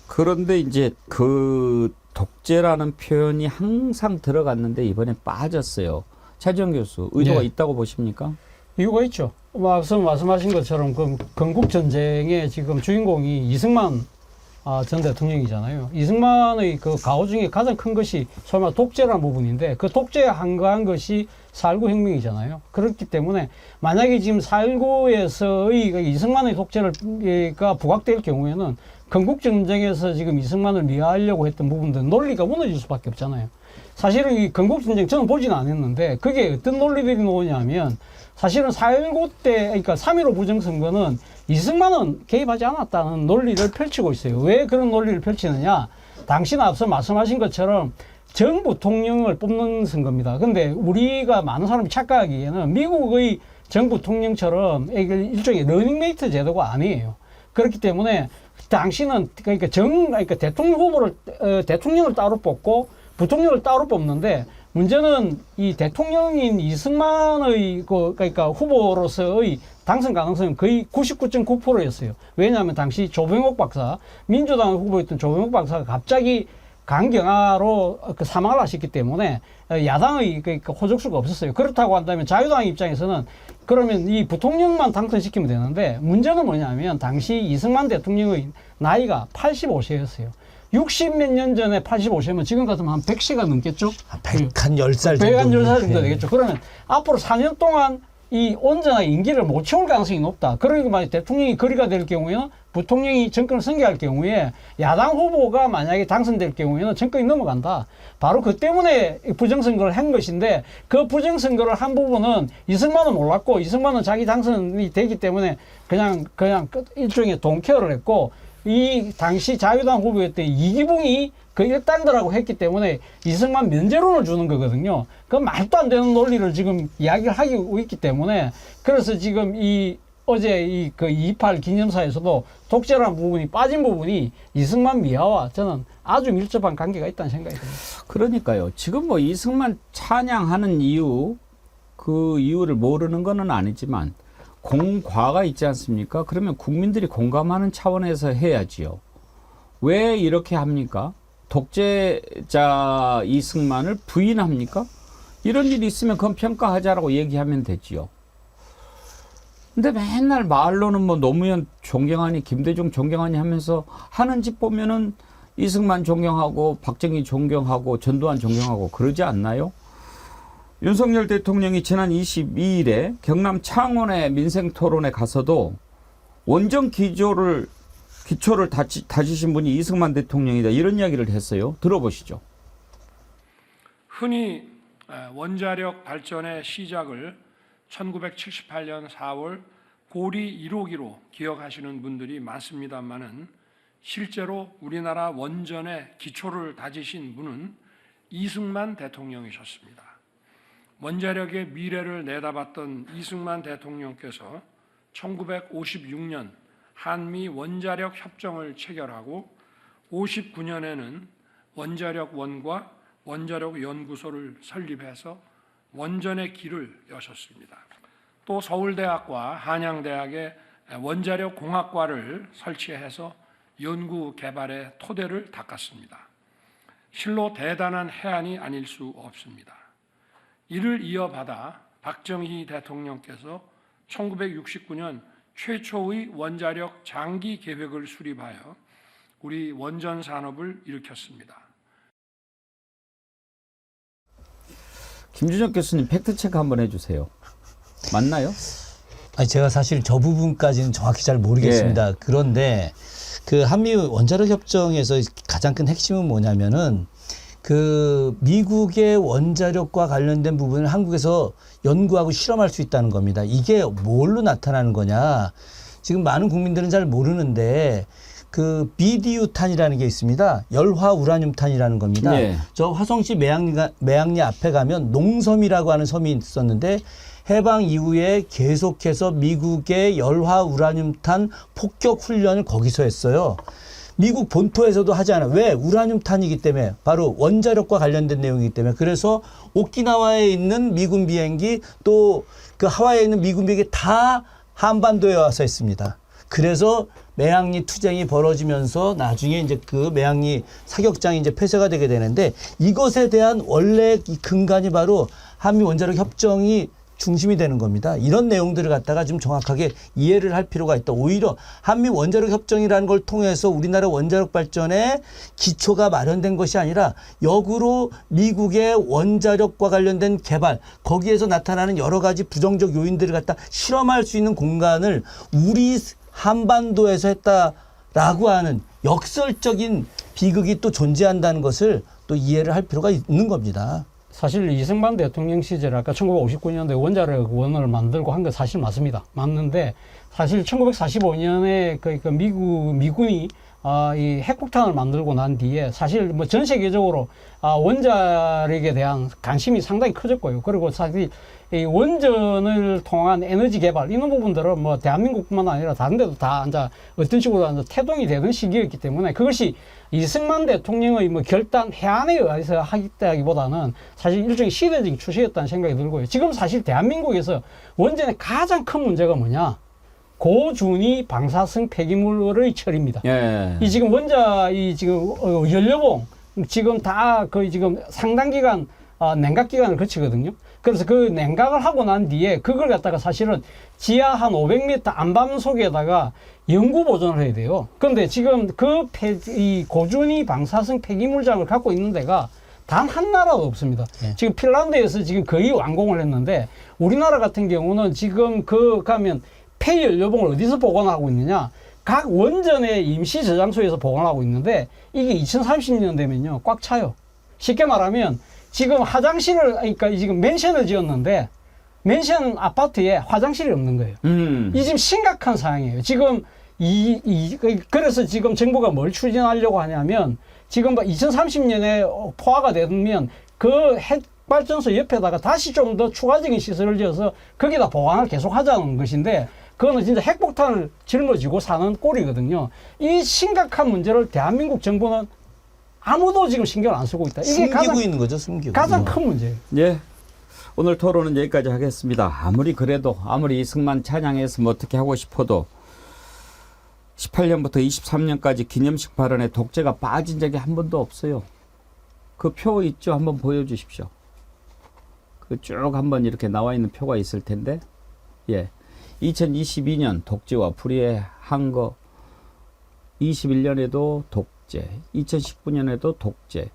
그런데 이제 그 독재라는 표현이 항상 들어갔는데 이번에 빠졌어요. 차지원 교수, 의도가
네.
있다고 보십니까?
이유가 있죠. 앞서 말씀하신 것처럼 그 건국전쟁의 지금 주인공이 이승만 전 대통령이잖아요. 이승만의 그 가오 중에 가장 큰 것이 설마 독재라는 부분인데, 그 독재에 한거한 것이 4.19 혁명이잖아요. 그렇기 때문에 만약에 지금 4.19에서의 이승만의 독재가 부각될 경우에는 건국전쟁에서 지금 이승만을 미화하려고 했던 부분들 논리가 무너질 수밖에 없잖아요. 사실은 이 건국전쟁 저는 보지는 않았는데 그게 어떤 논리들이 나오냐면, 사실은 4.19 때, 그러니까 3.15 부정선거는 이승만은 개입하지 않았다는 논리를 펼치고 있어요. 왜 그런 논리를 펼치느냐? 당시는 앞서 말씀하신 것처럼 정 부통령을 뽑는 선거입니다. 근데 우리가 많은 사람이 착각하기에는 미국의 정 부통령처럼 일종의 러닝메이트 제도가 아니에요. 그렇기 때문에 당시는 그러니까 대통령 후보를 대통령을 따로 뽑고 부통령을 따로 뽑는데, 문제는 이 대통령인 이승만의 그러니까 후보로서의 당선 가능성은 거의 99.9%였어요. 왜냐하면 당시 조병옥 박사, 민주당 후보였던 조병옥 박사가 갑자기 간경화로 사망을 하셨기 때문에 야당의 그러니까 호적수가 없었어요. 그렇다고 한다면 자유당 입장에서는 그러면 이 부통령만 당선시키면 되는데, 문제는 뭐냐면 당시 이승만 대통령의 나이가 85세였어요. 60몇 년 전에 85세면 지금 같으면 한 100세가 넘겠죠?
110살 정도.
110살 정도 되겠죠. 그러면 앞으로 4년 동안 이 온전한 임기를 못 채울 가능성이 높다. 그러니까 만약 대통령이 거리가 될 경우에는, 부통령이 정권을 승계할 경우에 야당 후보가 만약에 당선될 경우에는 정권이 넘어간다. 바로 그 때문에 부정선거를 한 것인데, 그 부정선거를 한 부분은 이승만은 몰랐고, 이승만은 자기 당선이 되기 때문에 그냥 일종의 동케어를 했고, 이 당시 자유당 후보였던 이기붕이 그 일당들하고 했기 때문에 이승만 면제론을 주는 거거든요. 그 말도 안 되는 논리를 지금 이야기를 하고 있기 때문에 그래서 지금 이 어제 이 그 2.28 기념사에서도 독재라는 부분이 빠진 부분이 이승만 미화와 저는 아주 밀접한 관계가 있다는 생각이 듭니다.
그러니까요. 지금 뭐 이승만 찬양하는 이유, 그 이유를 모르는 거는 아니지만 공과가 있지 않습니까? 그러면 국민들이 공감하는 차원에서 해야지요. 왜 이렇게 합니까? 독재자 이승만을 부인합니까? 이런 일이 있으면 그건 평가하자라고 얘기하면 되지요. 근데 맨날 말로는 뭐 노무현 존경하니 김대중 존경하니 하면서 하는 짓 보면은 이승만 존경하고 박정희 존경하고 전두환 존경하고 그러지 않나요? 윤석열 대통령이 지난 22일에 경남 창원의 민생토론에 가서도 원정 기초를 다지신 분이 이승만 대통령이다 이런 이야기를 했어요. 들어보시죠.
흔히 원자력 발전의 시작을 1978년 4월 고리 1호기로 기억하시는 분들이 많습니다만은 실제로 우리나라 원전의 기초를 다지신 분은 이승만 대통령이셨습니다. 원자력의 미래를 내다봤던 이승만 대통령께서 1956년 한미 원자력 협정을 체결하고 59년에는 원자력원과 원자력연구소를 설립해서 원전의 길을 여셨습니다. 또 서울대학과 한양대학의 원자력공학과를 설치해서 연구 개발의 토대를 닦았습니다. 실로 대단한 해안이 아닐 수 없습니다. 이를 이어받아 박정희 대통령께서 1969년 최초의 원자력 장기 계획을 수립하여 우리 원전 산업을 일으켰습니다.
김준혁 교수님 팩트체크 한번 해주세요. 맞나요?
아니, 제가 사실 저 부분까지는 정확히 잘 모르겠습니다.
예.
그런데 그 한미 원자력 협정에서 가장 큰 핵심은 뭐냐면은 그 미국의 원자력과 관련된 부분을 한국에서 연구하고 실험할 수 있다는 겁니다. 이게 뭘로 나타나는 거냐? 지금 많은 국민들은 잘 모르는데 그 BDU탄이라는 게 있습니다. 열화 우라늄탄이라는 겁니다.
네.
저 화성시 매양리 앞에 가면 농섬이라고 하는 섬이 있었는데 해방 이후에 계속해서 미국의 열화 우라늄탄 폭격 훈련을 거기서 했어요. 미국 본토에서도 하지 않아요. 왜? 우라늄탄이기 때문에, 바로 원자력과 관련된 내용이기 때문에. 그래서 오키나와에 있는 미군 비행기 또 그 하와이에 있는 미군 비행기 다 한반도에 와서 했습니다. 그래서 매양리 투쟁이 벌어지면서 나중에 이제 그 매양리 사격장이 이제 폐쇄가 되게 되는데, 이것에 대한 원래 이 근간이 바로 한미 원자력 협정이 중심이 되는 겁니다. 이런 내용들을 갖다가 좀 정확하게 이해를 할 필요가 있다. 오히려 한미 원자력 협정이라는 걸 통해서 우리나라 원자력 발전의 기초가 마련된 것이 아니라 역으로 미국의 원자력과 관련된 개발, 거기에서 나타나는 여러 가지 부정적 요인들을 갖다 실험할 수 있는 공간을 우리 한반도에서 했다라고 하는 역설적인 비극이 또 존재한다는 것을 또 이해를 할 필요가 있는 겁니다.
사실 이승만 대통령 시절에 아까 1959년도에 원자력원을 만들고 한 거 사실 맞습니다. 맞는데 사실 1945년에 그 미군이 이 핵폭탄을 만들고 난 뒤에 사실 뭐 전 세계적으로 원자력에 대한 관심이 상당히 커졌고요. 그리고 사실 이 원전을 통한 에너지 개발 이런 부분들은 뭐 대한민국뿐만 아니라 다른 데도 다 이제 어떤 식으로 태동이 되는 시기였기 때문에 그것이 이승만 대통령의 뭐 결단 해안에 의해서 하겠다기보다는 사실 일종의 시대적인 추세였다는 생각이 들고요. 지금 사실 대한민국에서 원전의 가장 큰 문제가 뭐냐? 고준위 방사성 폐기물의 처리입니다.
예.
이 지금 이 지금 연료봉 지금 다 거의 지금 상당 기간 냉각 기간을 거치거든요. 그래서 그 냉각을 하고 난 뒤에 그걸 갖다가 사실은 지하 한 500m 안반 속에다가 영구 보존을 해야 돼요. 그런데 지금 이 고준위 방사성 폐기물장을 갖고 있는 데가 단 한 나라도 없습니다. 네. 지금 핀란드에서 지금 거의 완공을 했는데 우리나라 같은 경우는 지금 가면 폐연료봉을 어디서 보관하고 있느냐? 각 원전의 임시 저장소에서 보관하고 있는데 이게 2030년 되면요 꽉 차요. 쉽게 말하면 지금 그러니까 지금 맨션을 지었는데 맨션 아파트에 화장실이 없는 거예요. 이 지금 심각한 상황이에요. 지금 그래서 지금 정부가 뭘 추진하려고 하냐면 지금 2030년에 포화가 되면 그 핵발전소 옆에다가 다시 좀 더 추가적인 시설을 지어서 거기다 보관을 계속 하자는 것인데 그거는 진짜 핵폭탄을 짊어지고 사는 꼴이거든요. 이 심각한 문제를 대한민국 정부는 아무도 지금 신경을 안 쓰고 있다. 이게
숨기고 있는 거죠, 숨기고.
가장 큰 문제예요.
예. 오늘 토론은 여기까지 하겠습니다. 아무리 그래도 아무리 이승만 찬양해서 뭐 어떻게 하고 싶어도 18년부터 23년까지 기념식 발언에 독재가 빠진 적이 한 번도 없어요. 그 표 있죠? 한번 보여주십시오. 그 쭉 한번 이렇게 나와 있는 표가 있을 텐데, 예. 2022년 독재와 불의한 거, 21년에도 독재, 2019년에도 독재,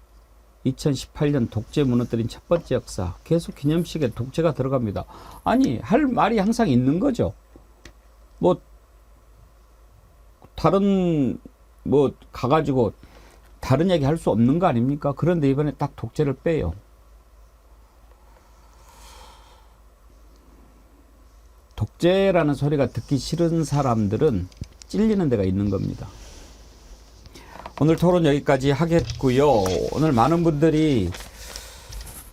2018년 독재 무너뜨린 첫 번째 역사, 계속 기념식에 독재가 들어갑니다. 아니, 할 말이 항상 있는 거죠. 뭐 다른 뭐 가가지고 다른 얘기 할 수 없는 거 아닙니까? 그런데 이번에 딱 독재를 빼요. 독재라는 소리가 듣기 싫은 사람들은 찔리는 데가 있는 겁니다. 오늘 토론 여기까지 하겠고요. 오늘 많은 분들이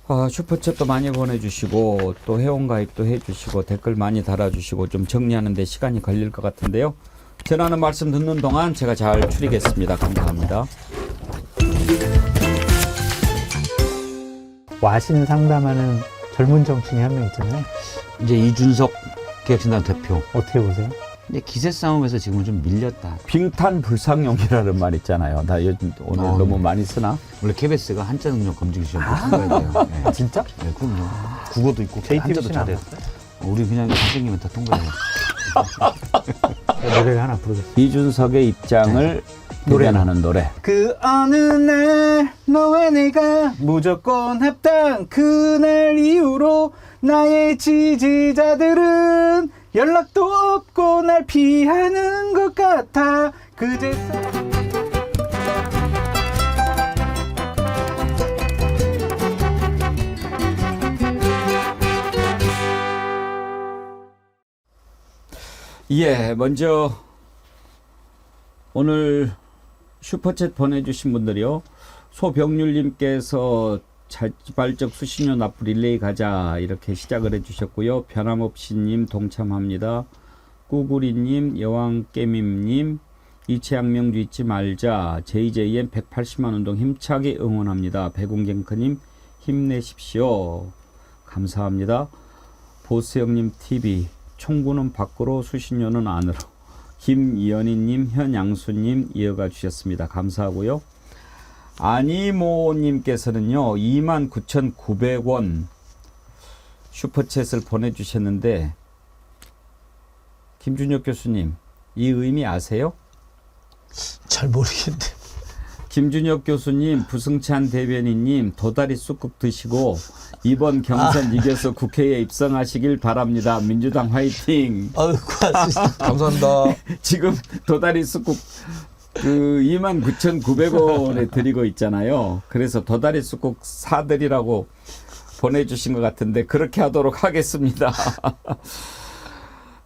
슈퍼챗도 많이 보내주시고 또 회원가입도 해주시고 댓글 많이 달아주시고 좀 정리하는 데 시간이 걸릴 것 같은데요. 전하는 말씀 듣는 동안 제가 잘 추리겠습니다. 감사합니다.
와신 상담하는 젊은 정치인이 한 명 있잖아요.
이제 이준석 기획신당 대표.
어떻게 보세요?
근데 기세 싸움에서 지금은 좀 밀렸다.
빙탄불상용이라는 말 있잖아요. 나 요즘 오늘 너무 많이 쓰나?
원래 KBS가 한자 능력 검증 시험 통과해야 돼요. 네.
진짜?
네, 그럼요. 국어도 있고 한자도 잘해요. 우리 그냥 선생님은 다 통과해요.
노래를 하나 부르겠습니다.
이준석의 입장을 대변하는 노래.
그 어느 날 너와 내가 무조건 합당 그날 이후로 나의 지지자들은 연락도 없고 날 피하는 것 같아 그제서
예, 먼저 오늘 슈퍼챗 보내주신 분들이요. 소병률님께서 자발적 수신료 납부 릴레이 가자 이렇게 시작을 해주셨고요. 변함없이님 동참합니다. 꾸구리님, 여왕깨밈님, 이채양명주 잊지 말자, JJM 180만 운동 힘차게 응원합니다. 백운갱크님 힘내십시오. 감사합니다. 보스형님 TV 총구는 밖으로 수신료는 안으로. 김이연희님, 현양수님 이어가 주셨습니다. 감사하고요. 아니모님께서는요 29,900원 슈퍼챗을 보내주셨는데 김준혁 교수님 이 의미 아세요?
잘 모르겠는데.
김준혁 교수님, 부승찬 대변인님 도다리 쑥국 드시고 이번 경선 이겨서 국회에 입성하시길 바랍니다. 민주당 화이팅.
아유,
감사합니다.
지금 도다리 쑥국 그 29,900원에 드리고 있잖아요. 그래서 도다리 쑥국 사드리라고 보내주신 것 같은데 그렇게 하도록 하겠습니다.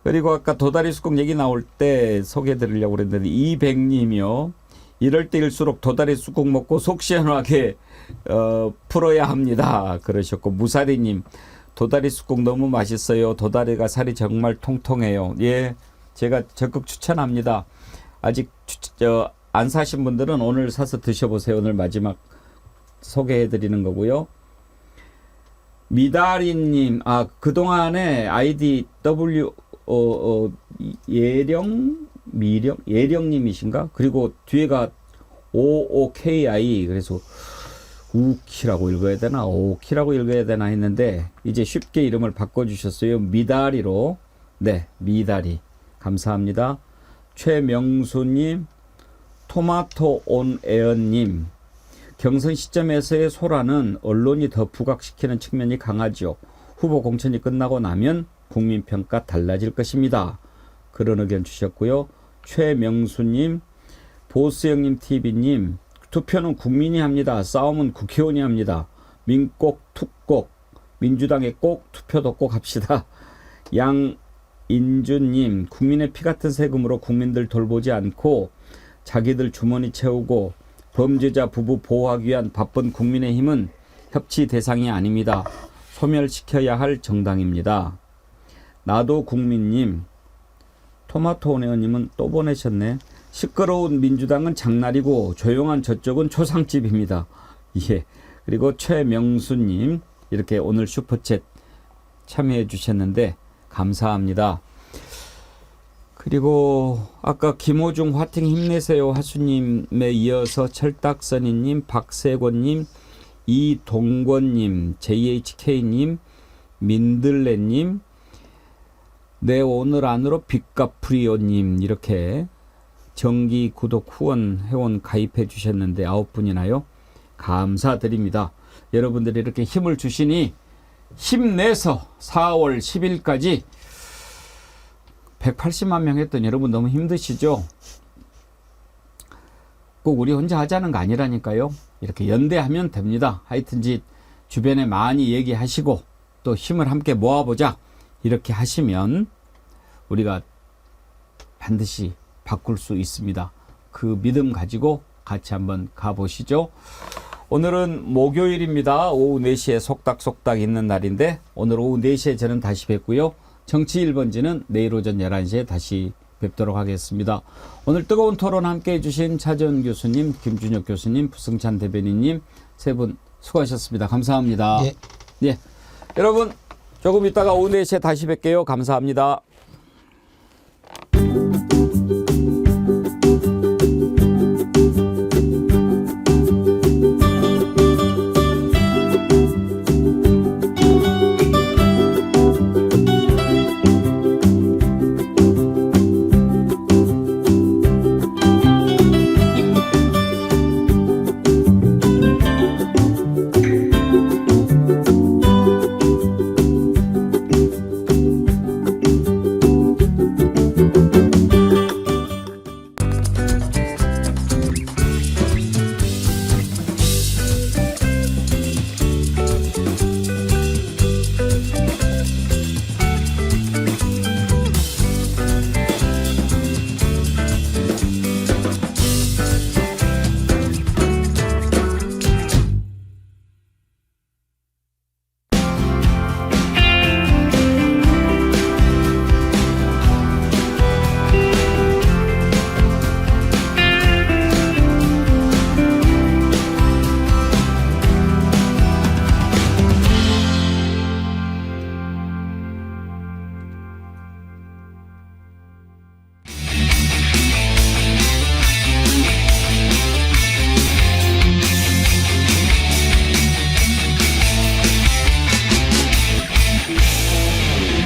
그리고 아까 도다리 쑥국 얘기 나올 때 소개해드리려고 그랬는데 이백님이요. 이럴 때일수록 도다리 쑥국 먹고 속 시원하게 풀어야 합니다. 그러셨고 무사리님 도다리 쑥국 너무 맛있어요. 도다리가 살이 정말 통통해요. 예, 제가 적극 추천합니다. 아직 안 사신 분들은 오늘 사서 드셔보세요. 오늘 마지막 소개해드리는 거고요. 미다리님, 그동안에 아이디 W 예령님이신가? 그리고 뒤에가 OOKI 그래서 우키라고 읽어야 되나 오키라고 읽어야 되나 했는데 이제 쉽게 이름을 바꿔주셨어요. 미다리로. 네, 미다리. 감사합니다. 최명수님, 토마토 온 에어님, 경선 시점에서의 소란은 언론이 더 부각시키는 측면이 강하죠. 후보 공천이 끝나고 나면 국민평가 달라질 것입니다. 그런 의견 주셨고요. 최명수님, 보스형님 TV님, 투표는 국민이 합니다. 싸움은 국회의원이 합니다. 민꼭 투꼭, 민주당에 꼭 투표도 꼭 합시다. 김인주님, 국민의 피 같은 세금으로 국민들 돌보지 않고 자기들 주머니 채우고 범죄자 부부 보호하기 위한 바쁜 국민의힘은 협치 대상이 아닙니다. 소멸시켜야 할 정당입니다. 나도 국민님, 토마토 의원님은 또 보내셨네. 시끄러운 민주당은 장날이고 조용한 저쪽은 초상집입니다. 예. 그리고 최명수님, 이렇게 오늘 슈퍼챗 참여해 주셨는데 감사합니다. 그리고 아까 김호중 화팅 힘내세요 하수님에 이어서 철딱선이님, 박세권님, 이동권님, JHK님, 민들레님, 내 오늘 안으로 빚갚으리오님, 이렇게 정기 구독 후원 회원 가입해 주셨는데 9분이나요. 감사드립니다. 여러분들이 이렇게 힘을 주시니 힘내서 4월 10일까지 180만 명 했더니 여러분 너무 힘드시죠? 꼭 우리 혼자 하자는 거 아니라니까요. 이렇게 연대하면 됩니다. 하여튼지 주변에 많이 얘기하시고 또 힘을 함께 모아보자, 이렇게 하시면 우리가 반드시 바꿀 수 있습니다. 그 믿음 가지고 같이 한번 가보시죠. 오늘은 목요일입니다. 오후 4시에 속닥속닥 있는 날인데 오늘 오후 4시에 저는 다시 뵙고요. 정치 1번지는 내일 오전 11시에 다시 뵙도록 하겠습니다. 오늘 뜨거운 토론 함께 해주신 차재원 교수님, 김준혁 교수님, 부승찬 대변인님 세 분 수고하셨습니다. 감사합니다.
예.
예. 여러분 조금 있다가 오후 4시에 다시 뵐게요. 감사합니다.